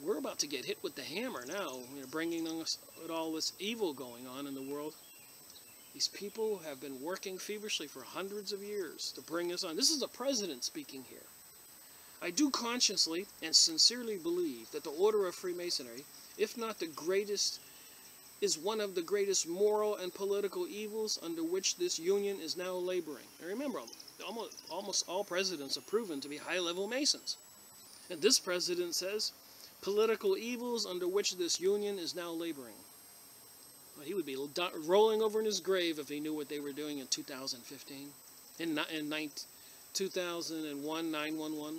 We're about to get hit with the hammer now, bringing us with all this evil going on in the world. These people have been working feverishly for hundreds of years to bring us on. This is the president speaking here. I do consciously and sincerely believe that the order of Freemasonry, if not the greatest, is one of the greatest moral and political evils under which this union is now laboring. And remember, almost all presidents are proven to be high-level Masons. And this president says, political evils under which this union is now laboring. Well, he would be rolling over in his grave if he knew what they were doing in 2015. In 2001, 9/11.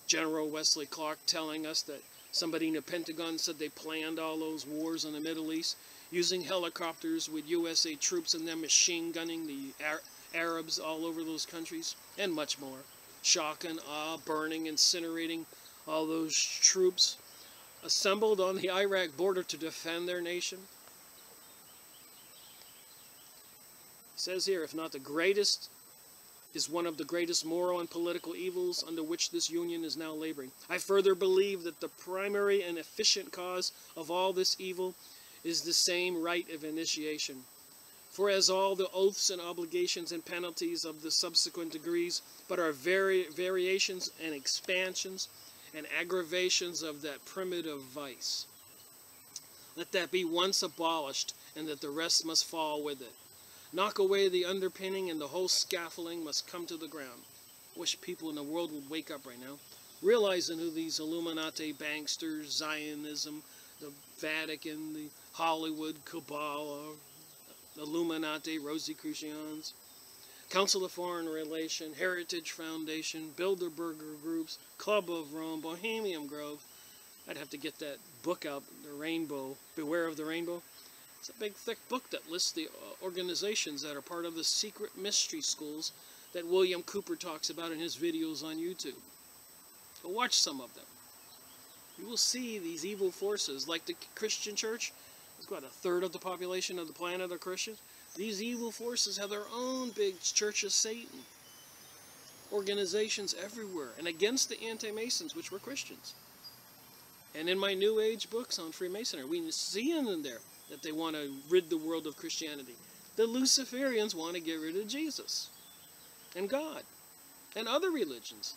General Wesley Clark telling us that somebody in the Pentagon said they planned all those wars in the Middle East using helicopters with USA troops and them machine gunning the Arabs all over those countries, and much more. Shock and awe, burning, incinerating all those troops assembled on the Iraq border to defend their nation. It says here, if not the greatest, is one of the greatest moral and political evils under which this union is now laboring. I further believe that the primary and efficient cause of all this evil is the same rite of initiation. For as all the oaths and obligations and penalties of the subsequent degrees, but are variations and expansions and aggravations of that primitive vice. Let that be once abolished, and that the rest must fall with it. Knock away the underpinning, and the whole scaffolding must come to the ground. Wish people in the world would wake up right now, realizing who these Illuminati banksters, Zionism, the Vatican, the Hollywood cabal, the Illuminati, Rosicrucians, Council of Foreign Relations, Heritage Foundation, Bilderberger Groups, Club of Rome, Bohemian Grove. I'd have to get that book out, The Rainbow, Beware of the Rainbow. It's a big, thick book that lists the organizations that are part of the secret mystery schools that William Cooper talks about in his videos on YouTube. Go watch some of them. You will see these evil forces, like the Christian church. It's got a third of the population of the planet are Christians. These evil forces have their own big Church of Satan organizations everywhere, and against the anti-Masons, which were Christians. And in my New Age books on Freemasonry, we see in there that they want to rid the world of Christianity. The Luciferians want to get rid of Jesus and God and other religions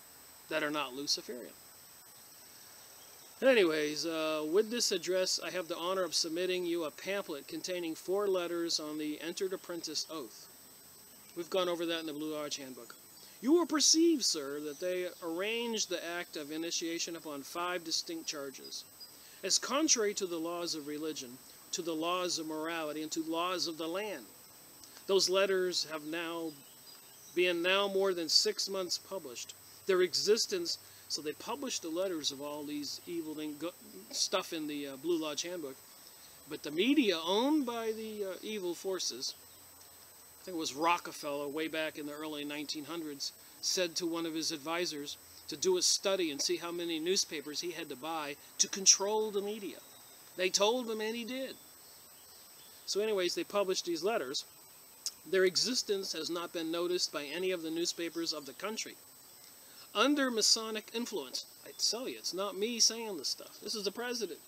that are not Luciferian. Anyways, with this address, I have the honor of submitting you a pamphlet containing 4 letters on the Entered Apprentice Oath. We've gone over that in the Blue Lodge Handbook. You will perceive, sir, that they arranged the act of initiation upon 5 distinct charges. As contrary to the laws of religion, to the laws of morality, and to laws of the land. Those letters have now been more than 6 months published. Their existence, so they published the letters of all these evil stuff in the Blue Lodge Handbook, but the media owned by the evil forces, I think it was Rockefeller way back in the early 1900s, said to one of his advisors to do a study and see how many newspapers he had to buy to control the media. They told him, and he did. So anyways, they published these letters. Their existence has not been noticed by any of the newspapers of the country. Under Masonic influence, I tell you, it's not me saying this stuff. This is the president.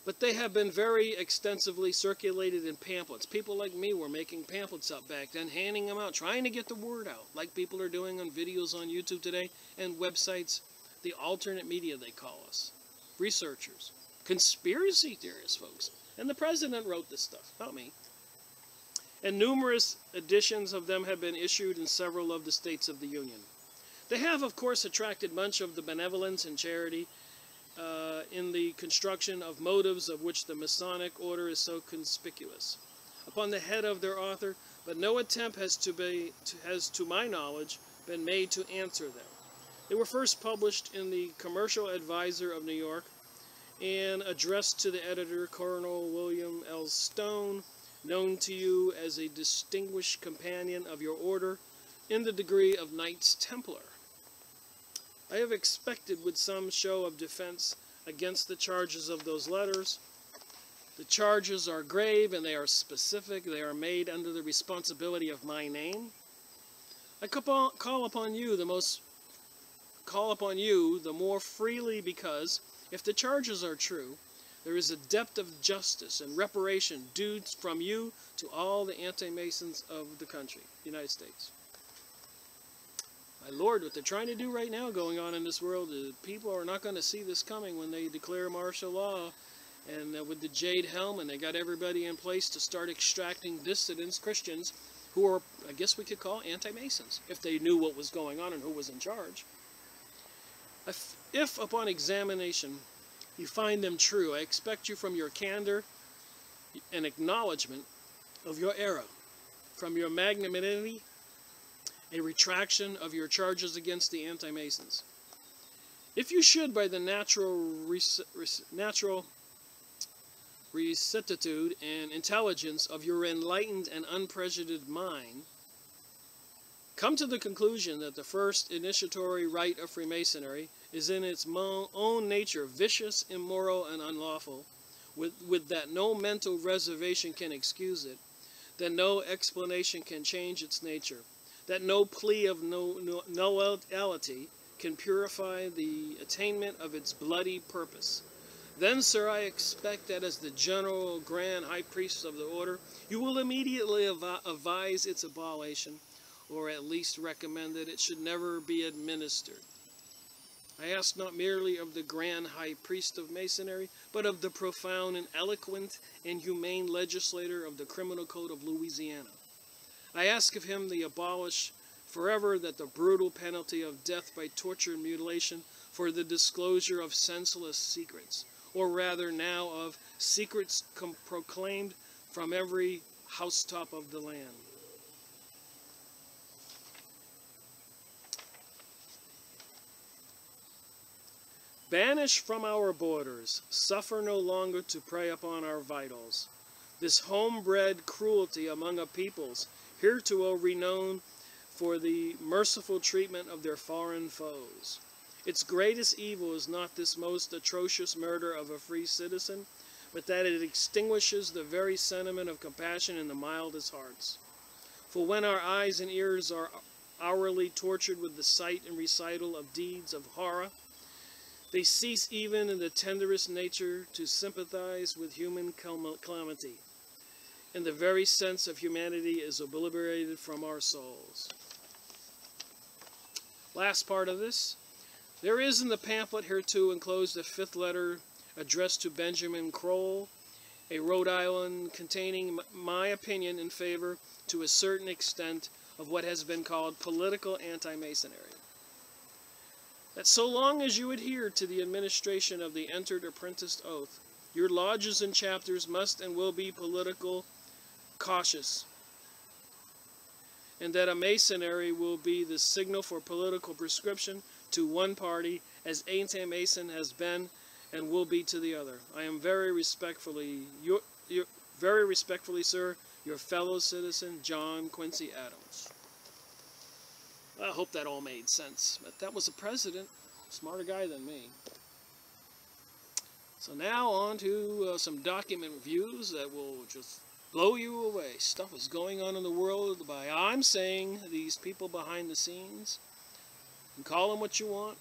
But they have been very extensively circulated in pamphlets. People like me were making pamphlets up back then, handing them out, trying to get the word out, like people are doing on videos on YouTube today and websites. The alternate media, they call us. Researchers. Conspiracy theorists, folks. And the president wrote this stuff, not me. And numerous editions of them have been issued in several of the states of the Union. They have, of course, attracted much of the benevolence and charity in the construction of motives of which the Masonic order is so conspicuous upon the head of their author, but no attempt has, to my knowledge, been made to answer them. They were first published in the Commercial Advisor of New York and addressed to the editor, Colonel William L. Stone, known to you as a distinguished companion of your order in the degree of Knights Templar. I have expected with some show of defense against the charges of those letters. The charges are grave and they are specific. They are made under the responsibility of my name. I call upon you the more freely because, if the charges are true, There is a depth of justice and reparation due from you to all the anti-Masons of the country, the United States. My Lord, what they're trying to do right now going on in this world, people are not going to see this coming when they declare martial law. And with the Jade Helm, and they got everybody in place to start extracting dissidents, Christians, who are, I guess we could call anti-Masons, if they knew what was going on and who was in charge. If upon examination you find them true, I expect you from your candor and acknowledgement of your error, from your magnanimity, a retraction of your charges against the anti-Masons. If you should, by the natural rectitude and intelligence of your enlightened and unprejudiced mind, come to the conclusion that the first initiatory rite of Freemasonry is in its own nature vicious, immoral, and unlawful, with that no mental reservation can excuse it, that no explanation can change its nature, that no plea of nullity can purify the attainment of its bloody purpose, then, sir, I expect that as the General Grand High Priest of the Order, you will immediately advise its abolition, or at least recommend that it should never be administered. I ask not merely of the Grand High Priest of Masonry, but of the profound and eloquent and humane legislator of the Criminal Code of Louisiana. I ask of him to abolish forever that the brutal penalty of death by torture and mutilation for the disclosure of senseless secrets, or rather now of secrets proclaimed from every housetop of the land. Banish from our borders, suffer no longer to prey upon our vitals. This homebred cruelty among a peoples, heretofore renowned for the merciful treatment of their foreign foes. Its greatest evil is not this most atrocious murder of a free citizen, but that it extinguishes the very sentiment of compassion in the mildest hearts. For when our eyes and ears are hourly tortured with the sight and recital of deeds of horror, they cease even in the tenderest nature to sympathize with human calamity, and the very sense of humanity is obliterated from our souls. Last part of this. There is in the pamphlet hereto enclosed a fifth letter addressed to Benjamin Kroll, a Rhode Island, containing my opinion in favor, to a certain extent, of what has been called political anti-Masonry. That so long as you adhere to the administration of the entered apprenticed oath, your lodges and chapters must and will be political cautious, and that a Masonry will be the signal for political prescription to one party, as anti-Mason has been and will be to the other. I am very respectfully, sir, your fellow citizen, John Quincy Adams. I hope that all made sense. But that was a president, smarter guy than me. So now on to some document reviews that will just blow you away. Stuff is going on in the world by, I'm saying, these people behind the scenes. You can call them what you want.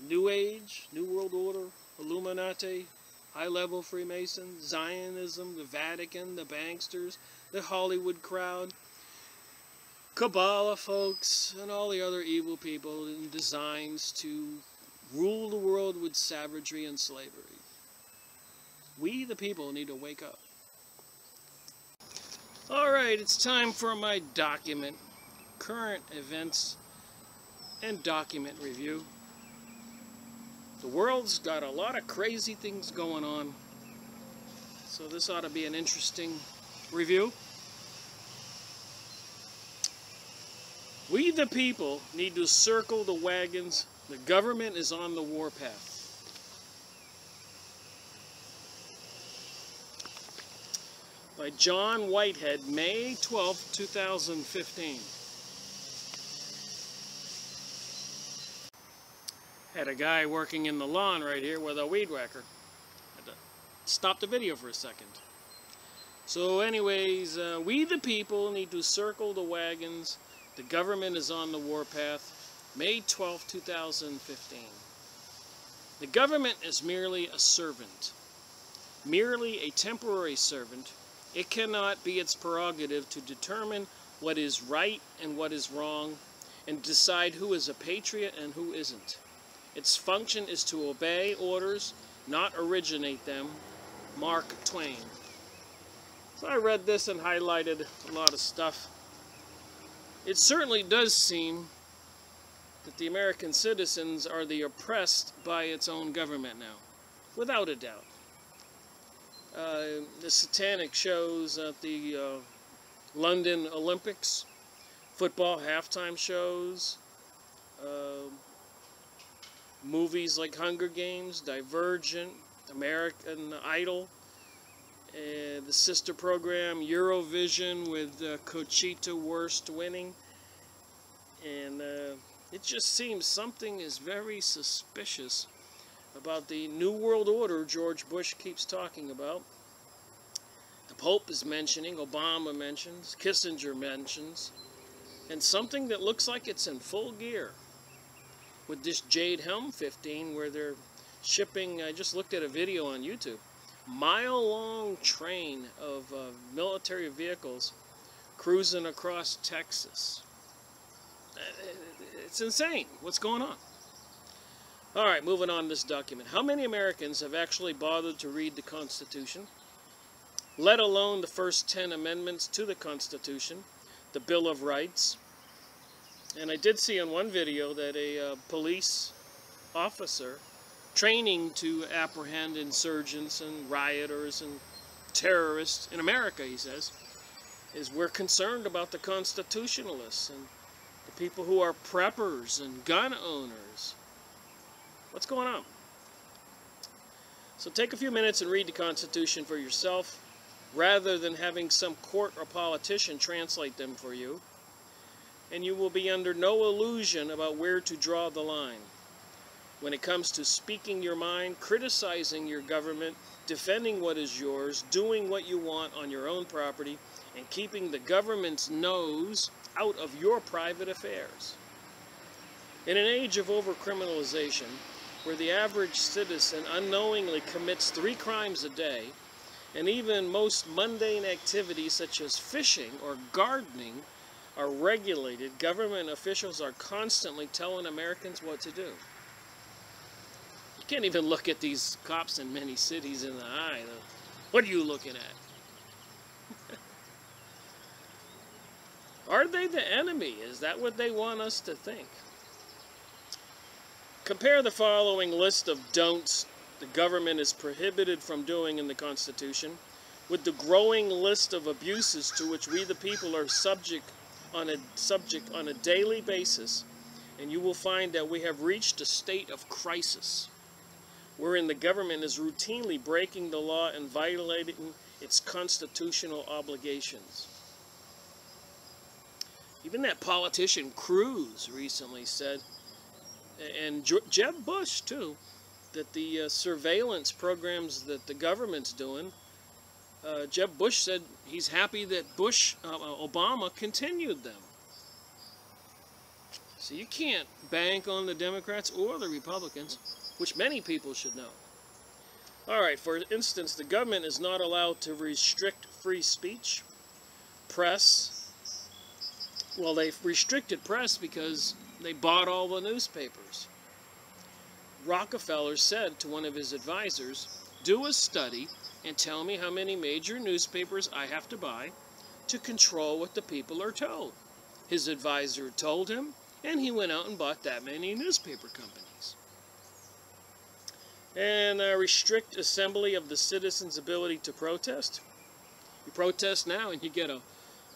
New Age, New World Order, Illuminati, high-level Freemasons, Zionism, the Vatican, the banksters, the Hollywood crowd, Kabbalah folks, and all the other evil people in designs to rule the world with savagery and slavery. We, the people, need to wake up. Alright, it's time for my document. Current events and document review. The world's got a lot of crazy things going on, so this ought to be an interesting review. We the people need to circle the wagons. The government is on the warpath. By John Whitehead, May 12, 2015. Had a guy working in the lawn right here with a weed whacker. Had to stop the video for a second. So anyways, we the people need to circle the wagons. The government is on the warpath. May 12, 2015. The government is merely a servant. merely a temporary servant, it cannot be its prerogative to determine what is right and what is wrong, and decide who is a patriot and who isn't. Its function is to obey orders, not originate them. Mark Twain. So I read this and highlighted a lot of stuff. It certainly does seem that the American citizens are the oppressed by its own government now, without a doubt. The satanic shows at the London Olympics, football halftime shows, movies like Hunger Games, Divergent, American Idol, the sister program Eurovision with Conchita Wurst winning, and it just seems something is very suspicious about the New World Order George Bush keeps talking about. The Pope is mentioning, Obama mentions, Kissinger mentions, and something that looks like it's in full gear with this Jade Helm 15, where they're shipping, I just looked at a video on YouTube, mile-long train of military vehicles cruising across Texas. It's insane. What's going on? All right, moving on to this document. How many Americans have actually bothered to read the Constitution, let alone the first 10 amendments to the Constitution, the Bill of Rights? And I did see on one video that a police officer training to apprehend insurgents and rioters and terrorists in America, he says, is we're concerned about the constitutionalists and the people who are preppers and gun owners. What's going on? So take a few minutes and read the Constitution for yourself, rather than having some court or politician translate them for you, and you will be under no illusion about where to draw the line. When it comes to speaking your mind, criticizing your government, defending what is yours, doing what you want on your own property, and keeping the government's nose out of your private affairs. In an age of overcriminalization, where the average citizen unknowingly commits 3 crimes a day, and even most mundane activities such as fishing or gardening are regulated, government officials are constantly telling Americans what to do. You can't even look at these cops in many cities in the eye. What are you looking at? Are they the enemy? Is that what they want us to think? Compare the following list of don'ts the government is prohibited from doing in the Constitution with the growing list of abuses to which we the people are subject on a daily basis, and you will find that we have reached a state of crisis wherein the government is routinely breaking the law and violating its constitutional obligations. Even that politician Cruz recently said, and Jeb Bush too, that the surveillance programs that the government's doing, Jeb Bush said he's happy that Obama continued them. So you can't bank on the Democrats or the Republicans, which many people should know. All right, for instance, the government is not allowed to restrict free speech, press. Well, they've restricted press because they bought all the newspapers. Rockefeller said to one of his advisors, "Do a study and tell me how many major newspapers I have to buy to control what the people are told." His advisor told him, and he went out and bought that many newspaper companies. And restrict assembly of the citizens' ability to protest. You protest now and you get a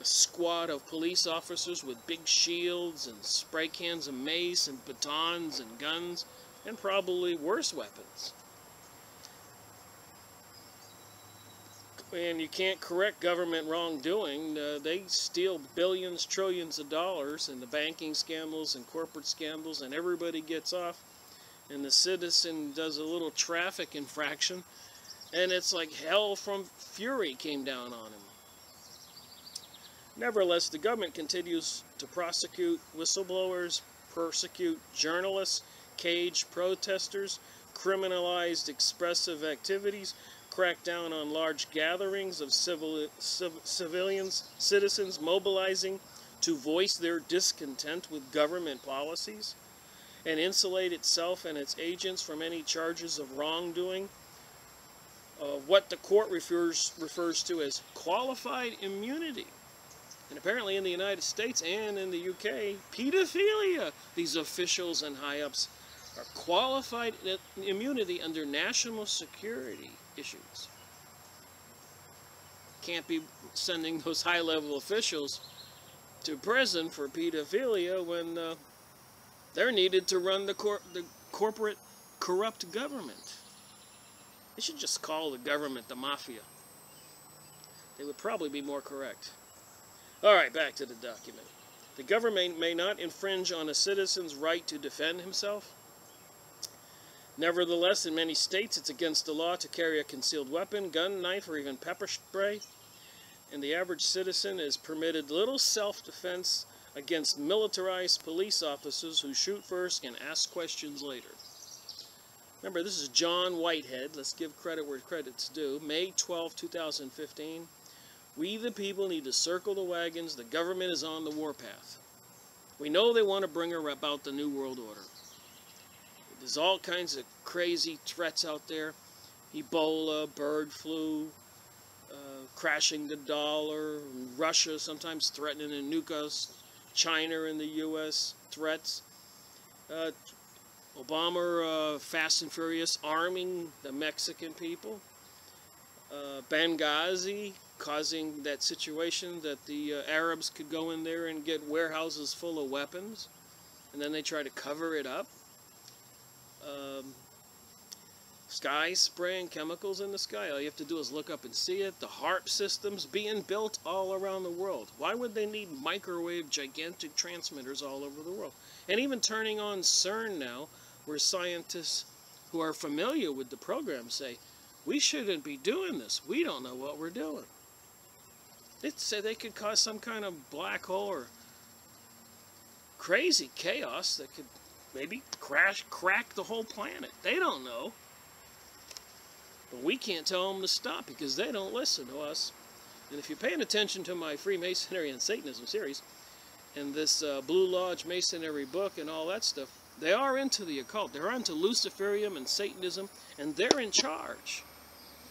squad of police officers with big shields and spray cans of mace and batons and guns and probably worse weapons. And you can't correct government wrongdoing. They steal billions, trillions of dollars in the banking scandals and corporate scandals, and everybody gets off. And the citizen does a little traffic infraction, and it's like hell from fury came down on him. Nevertheless, the government continues to prosecute whistleblowers, persecute journalists, cage protesters, criminalized expressive activities, crack down on large gatherings of citizens mobilizing to voice their discontent with government policies, and insulate itself and its agents from any charges of wrongdoing, what the court refers to as qualified immunity. And apparently in the United States and in the UK, pedophilia, these officials and high-ups, are qualified immunity under national security issues. Can't be sending those high-level officials to prison for pedophilia when they're needed to run the corporate corrupt government. They should just call the government the mafia. They would probably be more correct. All right, back to the document. The government may not infringe on a citizen's right to defend himself. Nevertheless, in many states, it's against the law to carry a concealed weapon, gun, knife, or even pepper spray. And the average citizen is permitted little self-defense against militarized police officers who shoot first and ask questions later. Remember, this is John Whitehead. Let's give credit where credit's due. May 12, 2015. We, the people, need to circle the wagons. The government is on the warpath. We know they want to bring about the New World Order. There's all kinds of crazy threats out there. Ebola, bird flu, crashing the dollar, Russia sometimes threatening to nuke us, China and the U.S. threats, Obama, fast and furious, arming the Mexican people, Benghazi, causing that situation that the Arabs could go in there and get warehouses full of weapons, and then they try to cover it up. Sky spraying chemicals in the sky. All you have to do is look up and see it. The HARP systems being built all around the world. Why would they need microwave gigantic transmitters all over the world? And even turning on CERN now, where scientists who are familiar with the program say, we shouldn't be doing this. We don't know what we're doing. They say they could cause some kind of black hole or crazy chaos that could maybe crack the whole planet. They don't know. But we can't tell them to stop because they don't listen to us. And if you're paying attention to my Freemasonry and Satanism series, and this Blue Lodge Masonry book and all that stuff, they are into the occult. They're into Luciferium and Satanism, and they're in charge.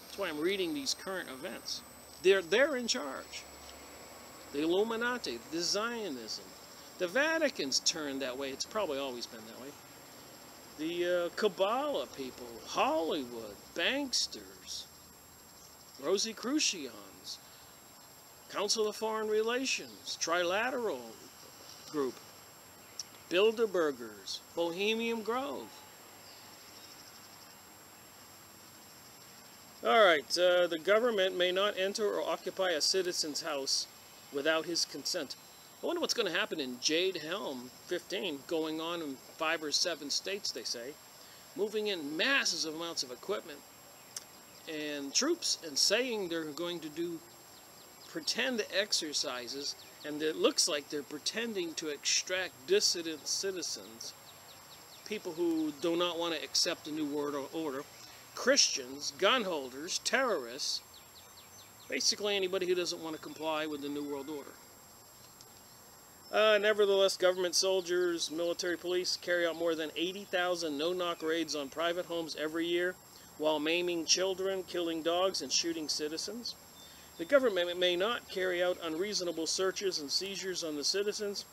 That's why I'm reading these current events. They're in charge. The Illuminati, the Zionism. The Vatican's turned that way. It's probably always been that way. The Kabbalah people, Hollywood, banksters, Rosicrucians, Council of Foreign Relations, Trilateral Group, Bilderbergers, Bohemian Grove. Alright, the government may not enter or occupy a citizen's house without his consent. I wonder what's going to happen in Jade Helm 15, going on in 5 or 7 states, they say, moving in massive amounts of equipment and troops and saying they're going to do pretend exercises, and it looks like they're pretending to extract dissident citizens, people who do not want to accept the New World Order, Christians, gun holders, terrorists, basically anybody who doesn't want to comply with the New World Order. Nevertheless, government soldiers, military police carry out more than 80,000 no-knock raids on private homes every year, while maiming children, killing dogs, and shooting citizens. The government may not carry out unreasonable searches and seizures on the citizens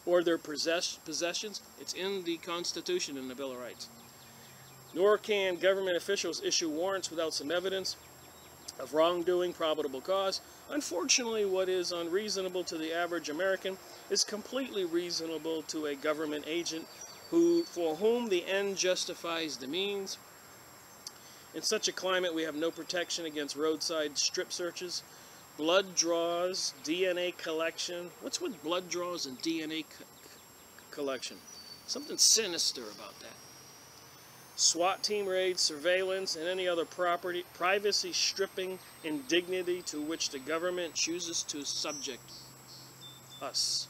or their possessions. It's in the Constitution and the Bill of Rights. Nor can government officials issue warrants without some evidence of wrongdoing, probable cause. Unfortunately, what is unreasonable to the average American is completely reasonable to a government agent for whom the end justifies the means. In such a climate, we have no protection against roadside strip searches, blood draws, DNA collection. What's with blood draws and DNA collection? Something sinister about that. SWAT team raids, surveillance, and any other privacy stripping indignity to which the government chooses to subject us.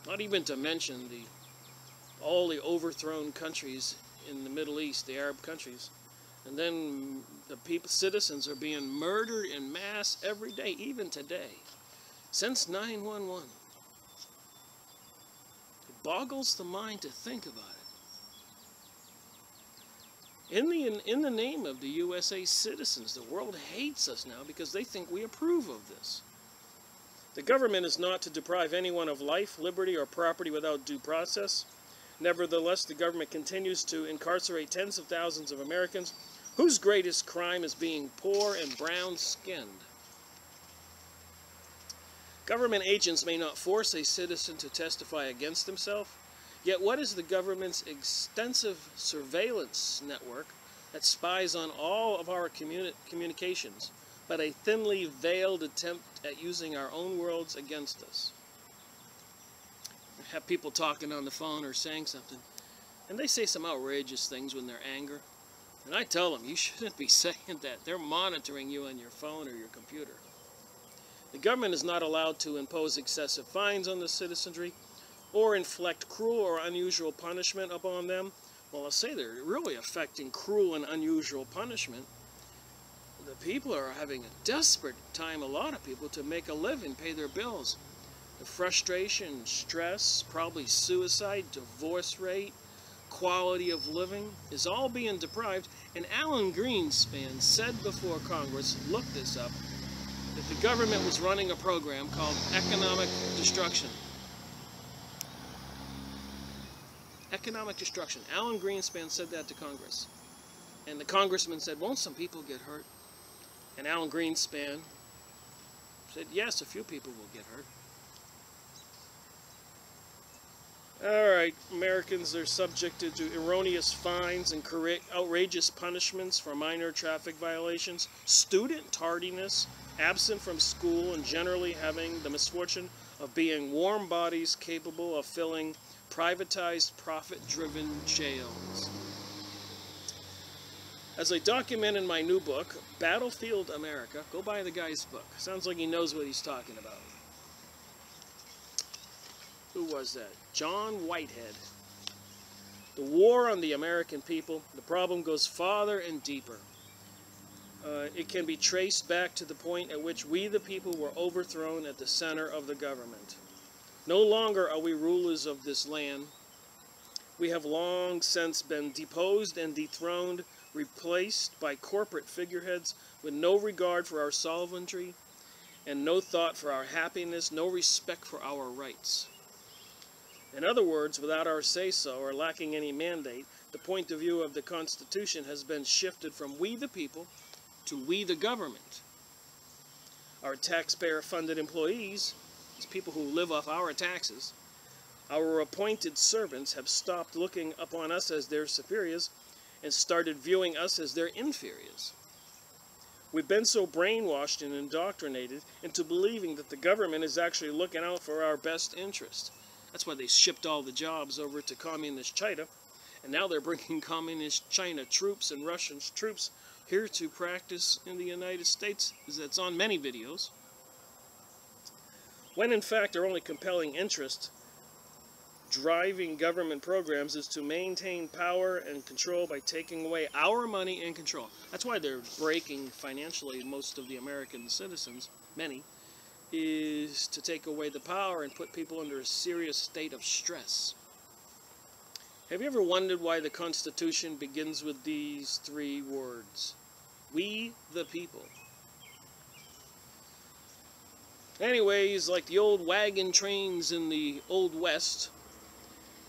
Not even to mention all the overthrown countries in the Middle East, the Arab countries. And then the citizens are being murdered en masse every day, even today, since 9/11. It boggles the mind to think about it. In the name of the USA citizens, the world hates us now because they think we approve of this. The government is not to deprive anyone of life, liberty, or property without due process. Nevertheless, the government continues to incarcerate tens of thousands of Americans whose greatest crime is being poor and brown-skinned. Government agents may not force a citizen to testify against himself, yet what is the government's extensive surveillance network that spies on all of our communications, but a thinly veiled attempt at using our own words against us? I have people talking on the phone or saying something, and they say some outrageous things when they're angry. And I tell them, you shouldn't be saying that. They're monitoring you on your phone or your computer. The government is not allowed to impose excessive fines on the citizenry or inflict cruel or unusual punishment upon them. Well, I'll say they're really affecting cruel and unusual punishment. The people are having a desperate time, a lot of people, to make a living, pay their bills. The frustration, stress, probably suicide, divorce rate, quality of living is all being deprived. And Alan Greenspan said before Congress, look this up, that the government was running a program called economic destruction. Economic destruction. Alan Greenspan said that to Congress. And the congressman said, won't some people get hurt? And Alan Greenspan said, yes, a few people will get hurt. Alright, Americans are subjected to erroneous fines and outrageous punishments for minor traffic violations, student tardiness, absent from school, and generally having the misfortune of being warm bodies capable of filling privatized, profit-driven jails. As I document in my new book, Battlefield America, go buy the guy's book. Sounds like he knows what he's talking about. Who was that? John Whitehead. The war on the American people, the problem goes farther and deeper. It can be traced back to the point at which we, the people, were overthrown at the center of the government. No longer are we rulers of this land. We have long since been deposed and dethroned, replaced by corporate figureheads with no regard for our sovereignty and no thought for our happiness, no respect for our rights. In other words, without our say-so or lacking any mandate, the point of view of the Constitution has been shifted from we the people to we the government. Our taxpayer-funded employees, these people who live off our taxes, our appointed servants have stopped looking upon us as their superiors and started viewing us as their inferiors. We've been so brainwashed and indoctrinated into believing that the government is actually looking out for our best interest. That's why they shipped all the jobs over to communist China, and now they're bringing communist China troops and Russian troops here to practice in the United States. It's on many videos. When in fact their only compelling interest driving government programs is to maintain power and control by taking away our money and control. That's why they're breaking financially most of the American citizens, many, is to take away the power and put people under a serious state of stress. Have you ever wondered why the Constitution begins with these three words? We the people. Anyways, like the old wagon trains in the Old West,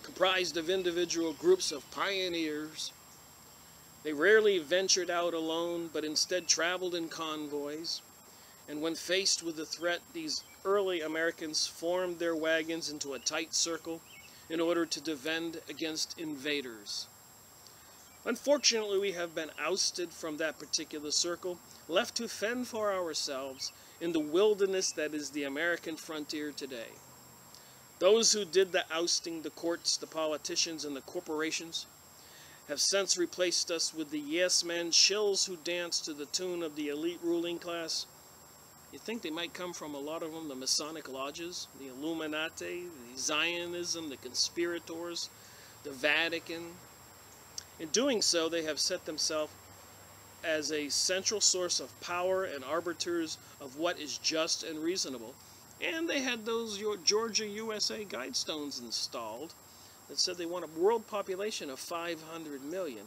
comprised of individual groups of pioneers, they rarely ventured out alone, but instead traveled in convoys. And when faced with the threat, these early Americans formed their wagons into a tight circle in order to defend against invaders. Unfortunately, we have been ousted from that particular circle, left to fend for ourselves in the wilderness that is the American frontier today. Those who did the ousting, the courts, the politicians, and the corporations, have since replaced us with the yes-men shills who dance to the tune of the elite ruling class. You think they might come from, a lot of them, the Masonic lodges, the Illuminati, the Zionism, the conspirators, the Vatican. In doing so, they have set themselves as a central source of power and arbiters of what is just and reasonable. And they had those Georgia USA guidestones installed that said they want a world population of 500 million.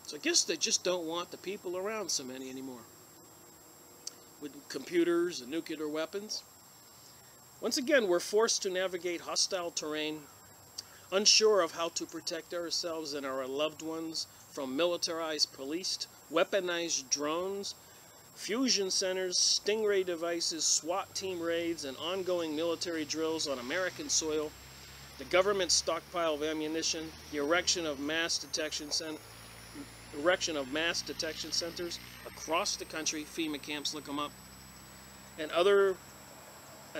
So I guess they just don't want the people around so many anymore. With computers and nuclear weapons. Once again, we're forced to navigate hostile terrain, unsure of how to protect ourselves and our loved ones from militarized police, weaponized drones, fusion centers, stingray devices, SWAT team raids, and ongoing military drills on American soil, the government stockpile of ammunition, the erection of mass detection centers across the country, FEMA camps, look them up, and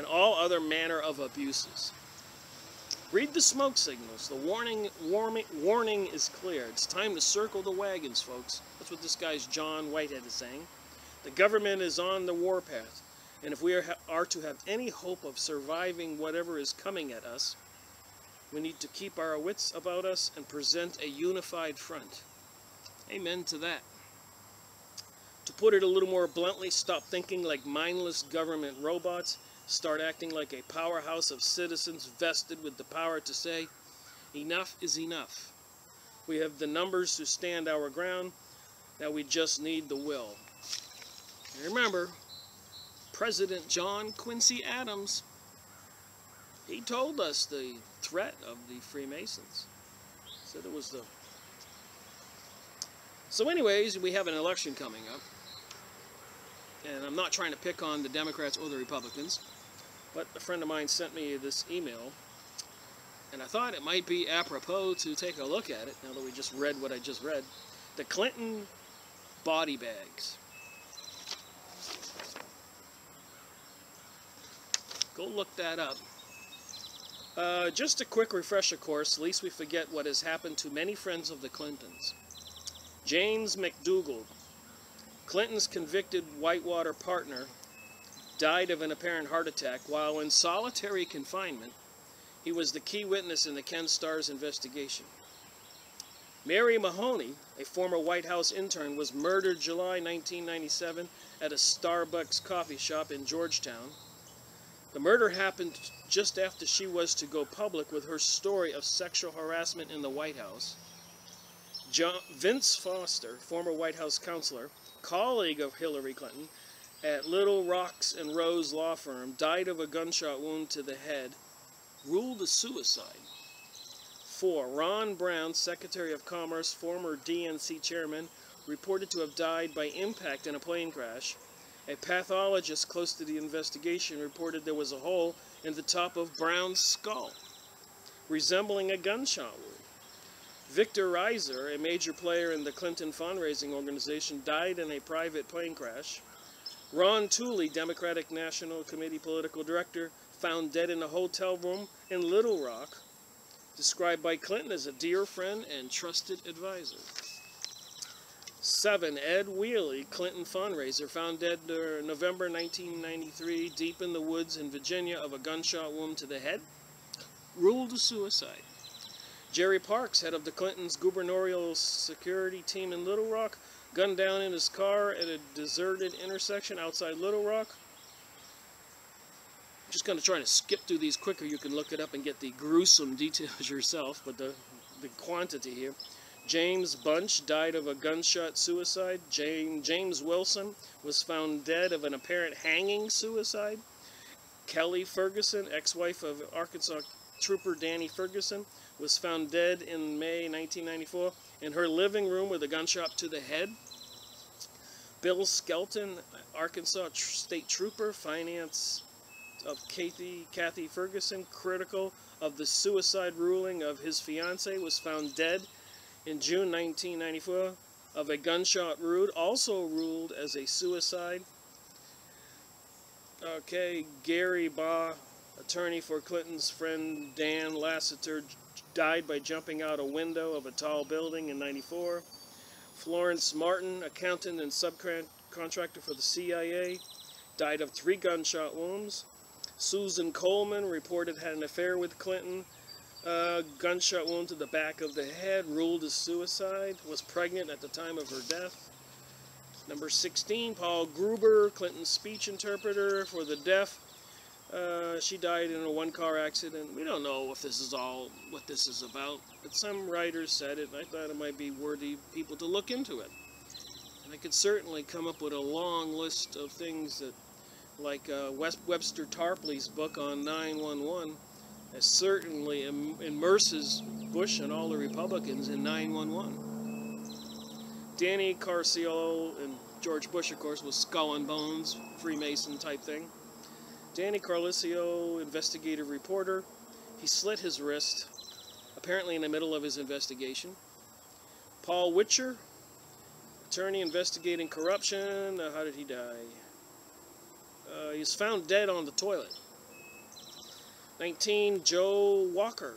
all other manner of abuses. Read the smoke signals. The warning is clear. It's time to circle the wagons, folks. That's what this guy's John Whitehead is saying. The government is on the warpath, and if we are to have any hope of surviving whatever is coming at us, we need to keep our wits about us and present a unified front. Amen to that. To put it a little more bluntly, stop thinking like mindless government robots. Start acting like a powerhouse of citizens vested with the power to say, enough is enough. We have the numbers to stand our ground. Now we just need the will. And remember, President John Quincy Adams, he told us the threat of the Freemasons. Said it was the... So anyways, we have an election coming up. And I'm not trying to pick on the Democrats or the Republicans, but a friend of mine sent me this email, and I thought it might be apropos to take a look at it, now that we just read what I just read. The Clinton body bags. Go look that up. Just a quick refresher course, lest we forget what has happened to many friends of the Clintons. James McDougal, Clinton's convicted Whitewater partner, died of an apparent heart attack while in solitary confinement. He was the key witness in the Ken Starr's investigation. Mary Mahoney, a former White House intern, was murdered July 1997 at a Starbucks coffee shop in Georgetown. The murder happened just after she was to go public with her story of sexual harassment in the White House. Vince Foster, former White House counselor, colleague of Hillary Clinton, at Little Rocks and Rose law firm, died of a gunshot wound to the head, ruled a suicide. 4. Ron Brown, Secretary of Commerce, former DNC chairman, reported to have died by impact in a plane crash. A pathologist close to the investigation reported there was a hole in the top of Brown's skull, resembling a gunshot wound. Victor Reiser, a major player in the Clinton fundraising organization, died in a private plane crash. Ron Tooley, Democratic National Committee political director, found dead in a hotel room in Little Rock, described by Clinton as a dear friend and trusted advisor. 7. Ed Wheely, Clinton fundraiser, found dead November 1993, deep in the woods in Virginia of a gunshot wound to the head, ruled a suicide. Jerry Parks, head of the Clintons' gubernatorial security team in Little Rock, gunned down in his car at a deserted intersection outside Little Rock. I'm just going to try to skip through these quicker. You can look it up and get the gruesome details yourself, but the quantity here. James Bunch died of a gunshot suicide. James Wilson was found dead of an apparent hanging suicide. Kelly Ferguson, ex-wife of Arkansas Trooper Danny Ferguson, was found dead in May 1994 in her living room with a gunshot to the head. Bill Skelton, Arkansas State Trooper, finance of Kathy Ferguson, critical of the suicide ruling of his fiancée, was found dead in June 1994 of a gunshot wound, also ruled as a suicide. Okay, Gary Baugh, attorney for Clinton's friend Dan Lassiter, died by jumping out a window of a tall building in '94. Florence Martin, accountant and subcontractor for the CIA, died of 3 gunshot wounds. Susan Coleman, reported had an affair with Clinton, Gunshot wound to the back of the head, ruled as suicide, was pregnant at the time of her death. Number 16, Paul Gruber, Clinton's speech interpreter for the deaf. She died in a one-car accident. We don't know if this is all what this is about, but some writers said it, and I thought it might be worthy people to look into it. And I could certainly come up with a long list of things that, like Webster Tarpley's book on 911, that certainly immerses Bush and all the Republicans in 911. Danny Carciolo and George Bush, of course, was Skull and Bones, Freemason type thing. Danny Carlisio, investigative reporter. He slit his wrist, apparently in the middle of his investigation. Paul Witcher, attorney investigating corruption. How did he die? He was found dead on the toilet. 19, Joe Walker.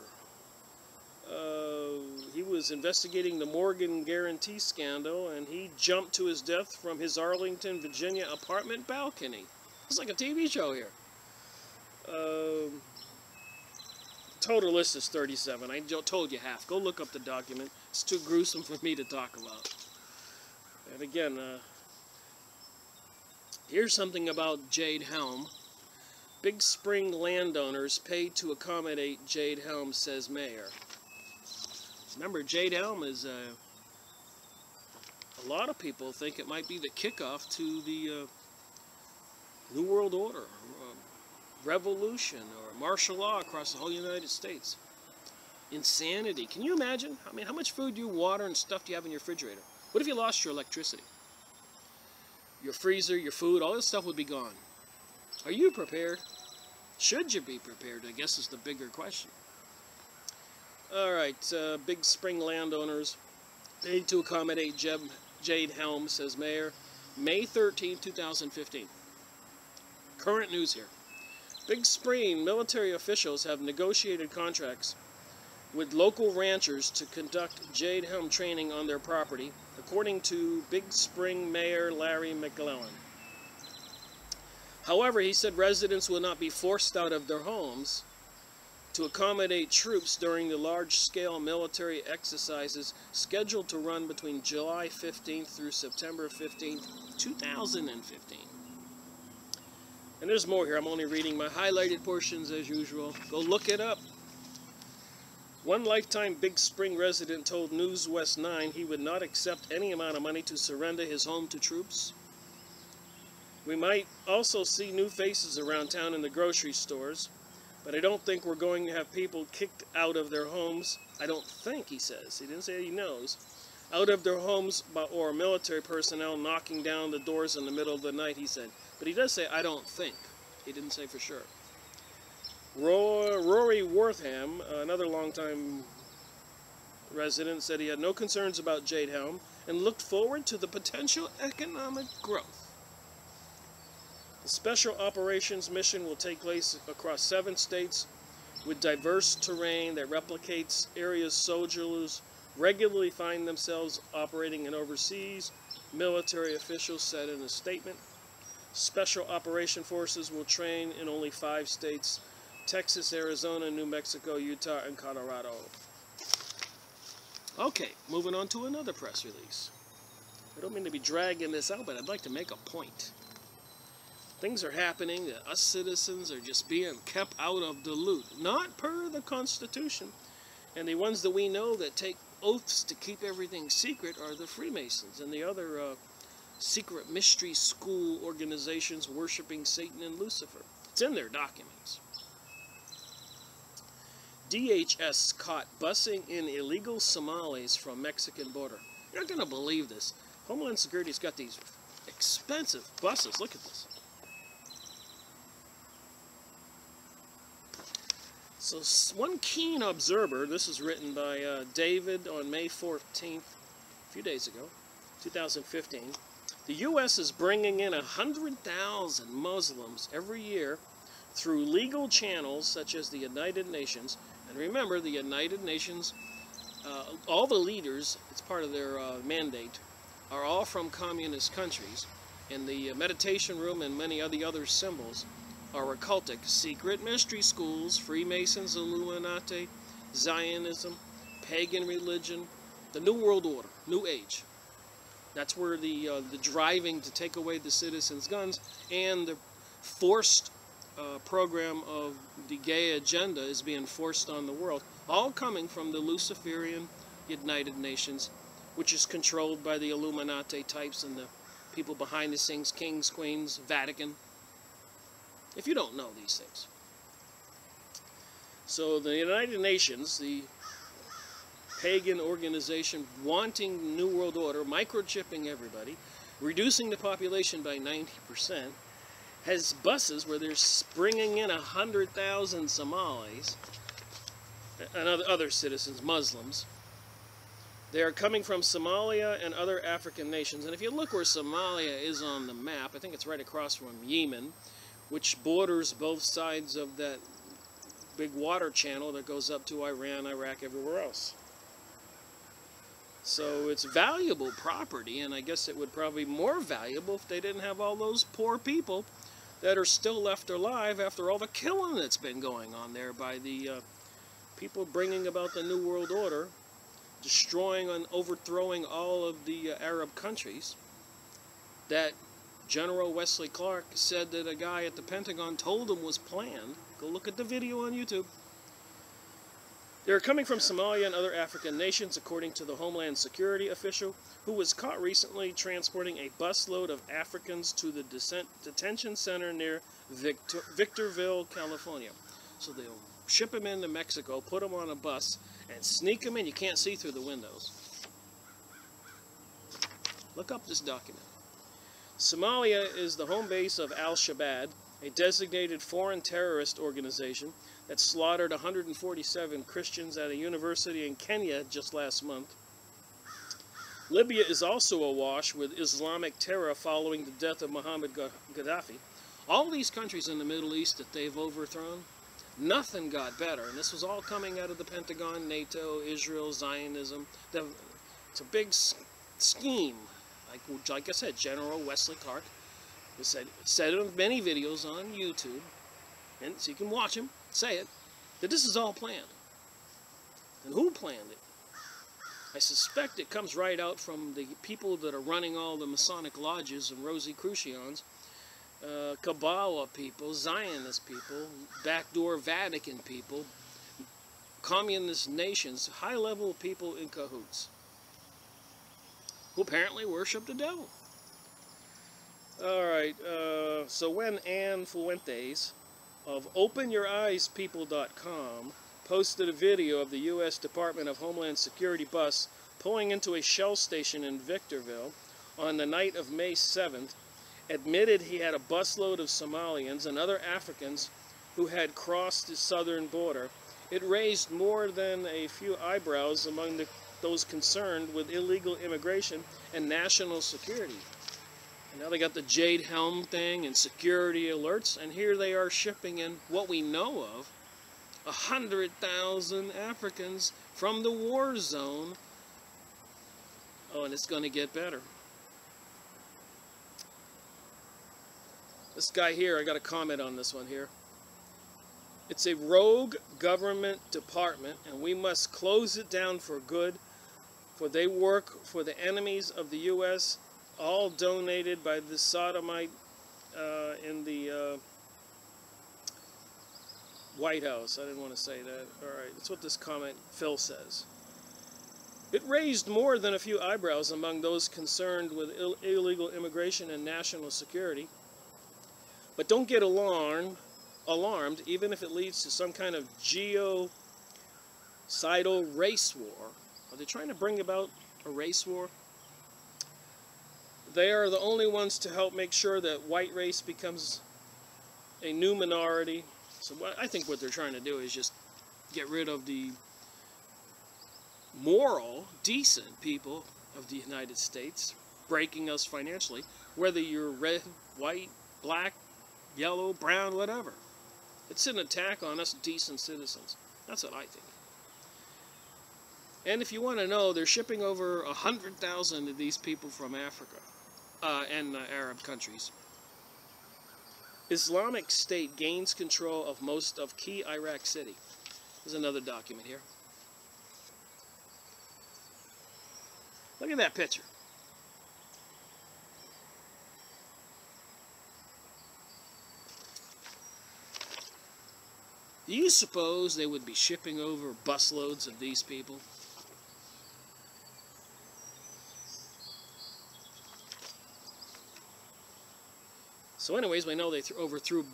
He was investigating the Morgan Guarantee scandal, and he jumped to his death from his Arlington, Virginia apartment balcony. It's like a TV show here. Total list is 37. I told you half. Go look up the document. It's too gruesome for me to talk about. And again, here's something about Jade Helm. Big Spring landowners paid to accommodate Jade Helm, says mayor. Remember, Jade Helm is, a lot of people think it might be the kickoff to the New World Order, revolution, or martial law across the whole United States. Insanity. Can you imagine? I mean, how much food, water, and stuff do you have in your refrigerator? What if you lost your electricity? Your freezer, your food, all this stuff would be gone. Are you prepared? Should you be prepared, I guess, is the bigger question. All right, Big Spring landowners paid to accommodate Jade Helm, says mayor. May 13, 2015. Current news here. Big Spring military officials have negotiated contracts with local ranchers to conduct Jade Helm training on their property, according to Big Spring Mayor Larry McClellan. However, he said residents will not be forced out of their homes to accommodate troops during the large-scale military exercises scheduled to run between July 15th through September 15th, 2015. And there's more here. I'm only reading my highlighted portions as usual. Go look it up. One lifetime Big Spring resident told News West 9 he would not accept any amount of money to surrender his home to troops. We might also see new faces around town in the grocery stores, but I don't think we're going to have people kicked out of their homes. I don't think, he says. He didn't say he knows. Out of their homes, or military personnel knocking down the doors in the middle of the night, he said. But he does say, I don't think. He didn't say for sure. Rory Wortham, another longtime resident, said he had no concerns about Jade Helm and looked forward to the potential economic growth. The Special Operations Mission will take place across 7 states with diverse terrain that replicates areas soldiers regularly find themselves operating in overseas, military officials said in a statement. Special Operation Forces will train in only 5 states: Texas, Arizona, New Mexico, Utah, and Colorado. Okay, moving on to another press release. I don't mean to be dragging this out, but I'd like to make a point. Things are happening that us citizens are just being kept out of the loop, not per the Constitution. And the ones that we know that take oaths to keep everything secret are the Freemasons and the other secret mystery school organizations worshiping Satan and Lucifer. It's in their documents. DHS caught busing in illegal Somalis from Mexican border. You're not going to believe this. Homeland Security's got these expensive buses. Look at this. So one keen observer, this is written by David on May 14th, a few days ago, 2015. The U.S. is bringing in 100,000 Muslims every year through legal channels such as the United Nations. And remember, the United Nations, all the leaders, it's part of their mandate, are all from communist countries. And the meditation room and many of the other symbols are occultic, secret mystery schools, Freemasons, Illuminati, Zionism, pagan religion, the New World Order, New Age. That's where the driving to take away the citizens' guns and the forced program of the gay agenda is being forced on the world, all coming from the Luciferian United Nations, which is controlled by the Illuminati types and the people behind the scenes, kings, queens, Vatican. If you don't know these things. So the United Nations, the pagan organization wanting New World Order, microchipping everybody, reducing the population by 90%, has buses where they're bringing in 100,000 Somalis and other citizens, Muslims. They are coming from Somalia and other African nations. And if you look where Somalia is on the map, I think it's right across from Yemen, which borders both sides of that big water channel that goes up to Iran, Iraq, everywhere else. So it's valuable property, and I guess it would probably be more valuable if they didn't have all those poor people that are still left alive after all the killing that's been going on there by the people bringing about the New World Order, destroying and overthrowing all of the Arab countries. That General Wesley Clark said that a guy at the Pentagon told him was planned. Go look at the video on YouTube. They're coming from Somalia and other African nations, according to the Homeland Security official, who was caught recently transporting a busload of Africans to the detention center near Victorville, California. So they'll ship them into Mexico, put them on a bus, and sneak them in. You can't see through the windows. Look up this document. Somalia is the home base of Al-Shabaab, a designated foreign terrorist organization that slaughtered 147 Christians at a university in Kenya just last month. Libya is also awash with Islamic terror following the death of Muhammad Gaddafi. All these countries in the Middle East that they've overthrown, nothing got better. And this was all coming out of the Pentagon, NATO, Israel, Zionism. It's a big scheme. Like I said, General Wesley Clark said in many videos on YouTube, and so you can watch him say it, that this is all planned. And who planned it? I suspect it comes right out from the people that are running all the Masonic lodges and Rosicrucians, Kabbalah people, Zionist people, backdoor Vatican people, communist nations, high-level people in cahoots, who apparently worship the devil. Alright, so when Ann Fuentes of OpenYourEyesPeople.com posted a video of the U.S. Department of Homeland Security bus pulling into a Shell station in Victorville on the night of May 7th, admitted he had a busload of Somalians and other Africans who had crossed the southern border, it raised more than a few eyebrows among those concerned with illegal immigration and national security. And now they got the Jade Helm thing and security alerts, and here they are shipping in what we know of 100,000 Africans from the war zone. Oh, and it's going to get better. This guy here, I got a comment on this one here. It's a rogue government department, and we must close it down for good, for they work for the enemies of the U.S., all donated by the sodomite in the White House. I didn't want to say that. All right, that's what this comment, Phil, says. It raised more than a few eyebrows among those concerned with illegal immigration and national security. But don't get alarmed, even if it leads to some kind of genocidal race war. Are they trying to bring about a race war? They are the only ones to help make sure that white race becomes a new minority. So I think what they're trying to do is just get rid of the moral, decent people of the United States, breaking us financially, whether you're red, white, black, yellow, brown, whatever. It's an attack on us decent citizens. That's what I think. And if you want to know, they're shipping over 100,000 of these people from Africa and Arab countries. Islamic State gains control of most of key Iraq city. There's another document here. Look at that picture. Do you suppose they would be shipping over busloads of these people? So anyways, we know they overthrew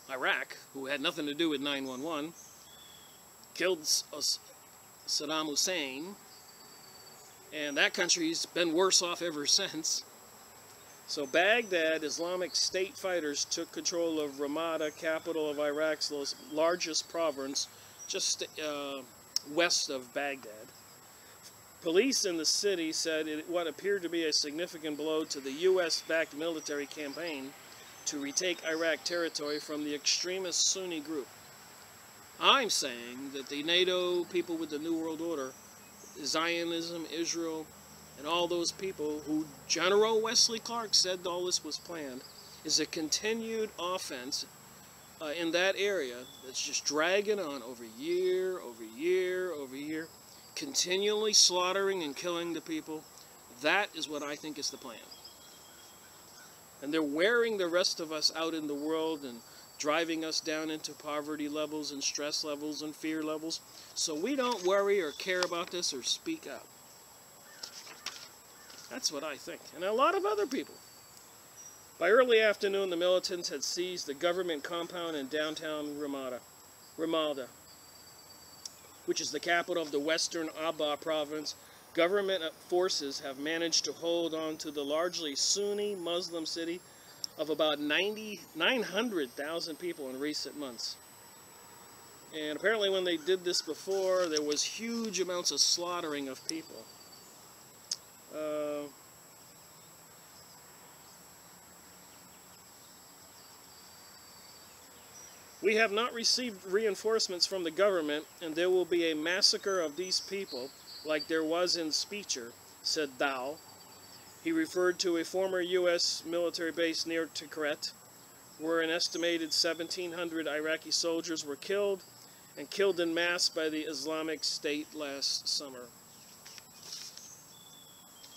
Iraq, who had nothing to do with 9/11, killed Saddam Hussein, and that country's been worse off ever since. So Baghdad, Islamic State fighters took control of Ramadi, capital of Iraq's largest province, just west of Baghdad. Police in the city said what appeared to be a significant blow to the U.S.-backed military campaign to retake Iraq territory from the extremist Sunni group. I'm saying that the NATO people with the New World Order, Zionism, Israel, and all those people who General Wesley Clark said all this was planned, is a continued offense in that area that's just dragging on over year, over year, over year, continually slaughtering and killing the people. That is what I think is the plan. And they're wearing the rest of us out in the world and driving us down into poverty levels and stress levels and fear levels, so we don't worry or care about this or speak out. That's what I think, and a lot of other people. By early afternoon, the militants had seized the government compound in downtown Ramadi, which is the capital of the western Abba province. Government forces have managed to hold on to the largely Sunni Muslim city of about 900,000 people in recent months. And apparently when they did this before, there was huge amounts of slaughtering of people. We have not received reinforcements from the government, and there will be a massacre of these people like there was in Speecher, said Dow. He referred to a former U.S. military base near Tikrit, where an estimated 1,700 Iraqi soldiers were killed, and killed in mass by the Islamic State last summer.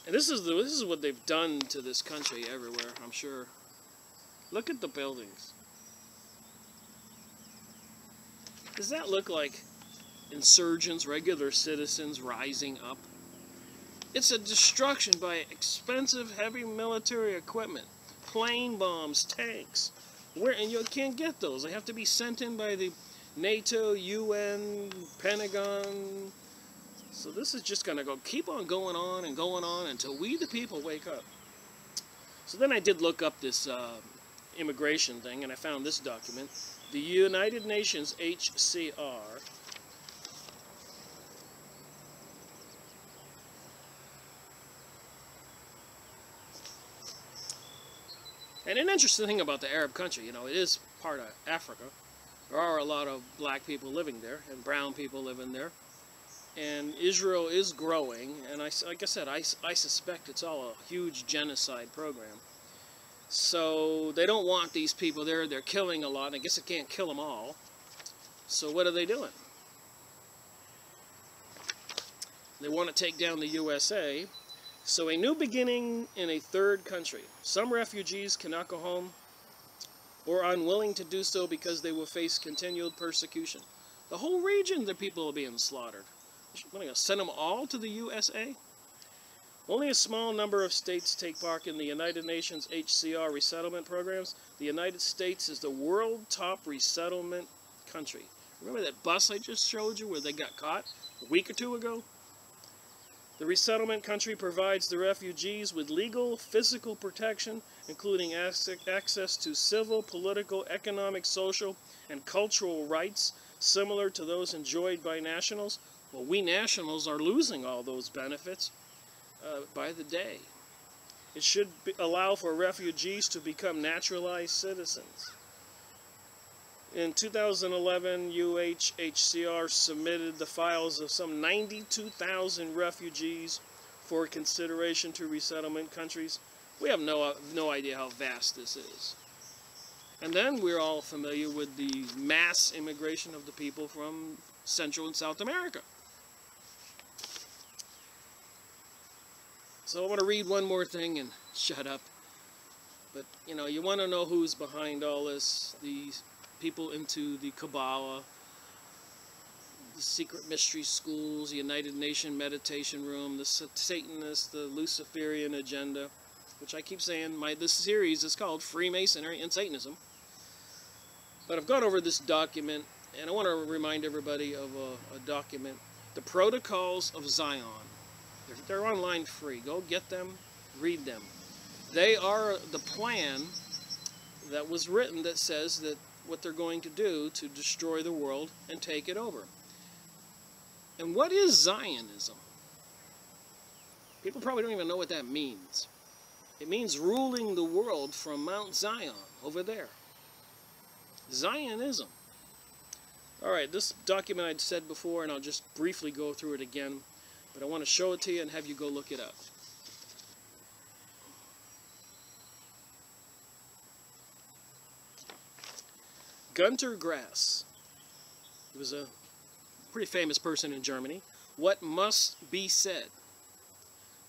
And this is what they've done to this country everywhere, I'm sure. Look at the buildings. Does that look like insurgents, regular citizens rising up? It's a destruction by expensive, heavy military equipment, plane bombs, tanks. And you can't get those. They have to be sent in by the NATO, UN, Pentagon. So this is just going to keep on going on and going on until we, the people, wake up. So then I did look up this immigration thing, and I found this document. The United Nations HCR and an interesting thing about the Arab country, it is part of Africa. There are a lot of black people living there and brown people living there. And Israel is growing, and like I said, I suspect it's all a huge genocide program. So they don't want these people there. They're killing a lot, and I guess it can't kill them all. So what are they doing? They want to take down the USA. So a new beginning in a third country. Some refugees cannot go home or are unwilling to do so because they will face continued persecution. The whole region, the people are being slaughtered. What, are you going to send them all to the USA? Only a small number of states take part in the United Nations HCR resettlement programs. The United States is the world top resettlement country. Remember that bus I just showed you where they got caught a week or two ago? The resettlement country provides the refugees with legal, physical protection, including access to civil, political, economic, social, and cultural rights similar to those enjoyed by nationals. Well, we nationals are losing all those benefits by the day. It should allow for refugees to become naturalized citizens. In 2011, UNHCR submitted the files of some 92,000 refugees for consideration to resettlement countries. We have no idea how vast this is. And then we're all familiar with the mass immigration of the people from Central and South America. So I want to read one more thing and shut up. But, you know, you want to know who's behind all this. These people into the Kabbalah, the secret mystery schools, the United Nation meditation room, the Satanists, the Luciferian agenda, which I keep saying, this series is called Freemasonry and Satanism. But I've gone over this document, and I want to remind everybody of a document, the Protocols of Zion. They're online free. Go get them, read them. They are the plan that was written that says that what they're going to do to destroy the world and take it over. And what is Zionism? People probably don't even know what that means. It means ruling the world from Mount Zion over there. Zionism. Alright, this document I'd said before, and I'll just briefly go through it again, but I want to show it to you and have you go look it up. Gunter Grass. He was a pretty famous person in Germany. What must be said?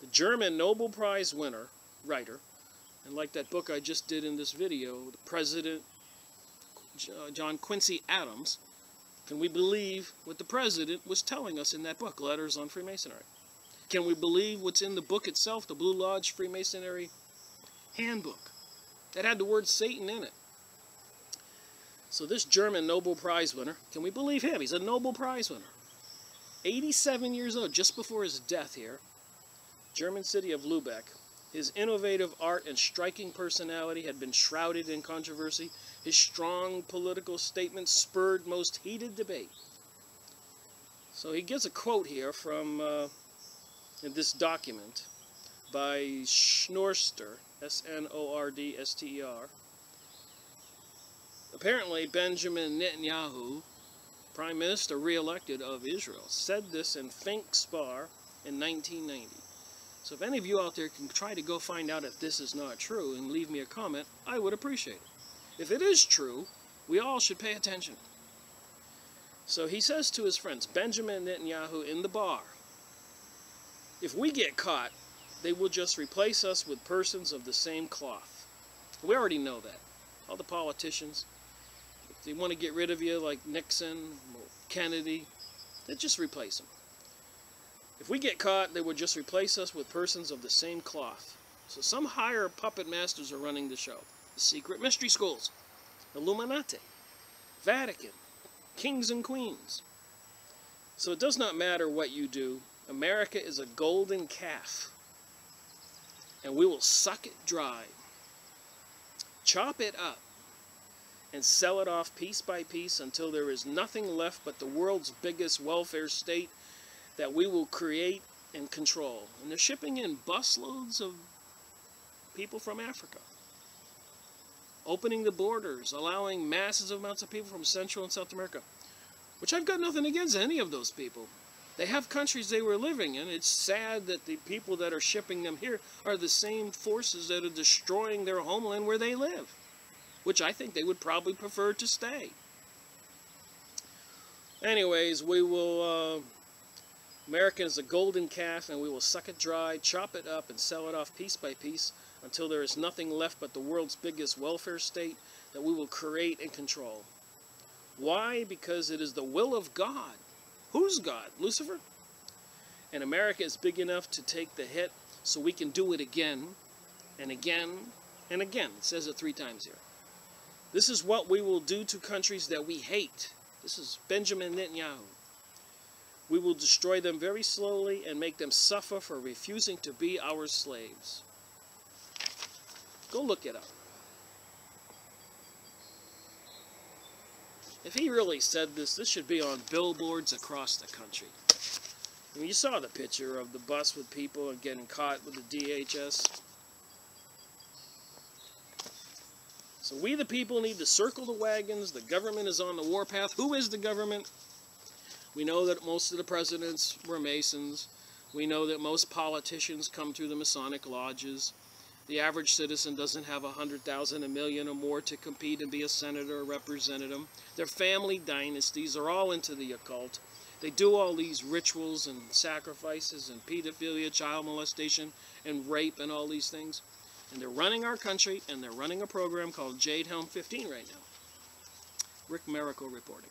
The German Nobel Prize winner, writer, and like that book I just did in this video, the President John Quincy Adams. Can we believe what the president was telling us in that book, Letters on Freemasonry? Can we believe what's in the book itself, the Blue Lodge Freemasonry Handbook, that had the word Satan in it? So this German Nobel Prize winner, can we believe him? He's a Nobel Prize winner. 87 years old, just before his death here, German city of Lübeck. His innovative art and striking personality had been shrouded in controversy. His strong political statements spurred most heated debate. So he gives a quote here from in this document by Schnorster, S-N-O-R-D-S-T-E-R. Apparently, Benjamin Netanyahu, Prime Minister re-elected of Israel, said this in Fink Spar in 1990. So if any of you out there can try to go find out if this is not true and leave me a comment, I would appreciate it. If it is true, we all should pay attention. So he says to his friends, Benjamin Netanyahu in the bar, if we get caught, they will just replace us with persons of the same cloth. We already know that. All the politicians, if they want to get rid of you like Nixon, Kennedy, they just replace them. If we get caught, they would just replace us with persons of the same cloth. So some higher puppet masters are running the show. The secret mystery schools, Illuminati, Vatican, kings and queens. So it does not matter what you do. America is a golden calf. And we will suck it dry, chop it up, and sell it off piece by piece until there is nothing left but the world's biggest welfare state that we will create and control. And they're shipping in busloads of people from Africa. Opening the borders, allowing massive amounts of people from Central and South America, which I've got nothing against any of those people. They have countries they were living in. It's sad that the people that are shipping them here are the same forces that are destroying their homeland where they live, which I think they would probably prefer to stay. Anyways, we will... America is a golden calf, and we will suck it dry, chop it up, and sell it off piece by piece until there is nothing left but the world's biggest welfare state that we will create and control. Why? Because it is the will of God. Who's God? Lucifer? And America is big enough to take the hit so we can do it again and again and again. It says it 3 times here. This is what we will do to countries that we hate. This is Benjamin Netanyahu. We will destroy them very slowly and make them suffer for refusing to be our slaves. Go look it up. If he really said this, this should be on billboards across the country. I mean, you saw the picture of the bus with people and getting caught with the DHS. So we the people need to circle the wagons. The government is on the warpath. Who is the government? We know that most of the presidents were Masons. We know that most politicians come through the Masonic lodges. The average citizen doesn't have 100,000, a million, or more to compete and be a senator or representative. Their family dynasties are all into the occult. They do all these rituals and sacrifices and pedophilia, child molestation, and rape and all these things. And they're running our country, and they're running a program called Jade Helm 15 right now. Rick Miracle reporting.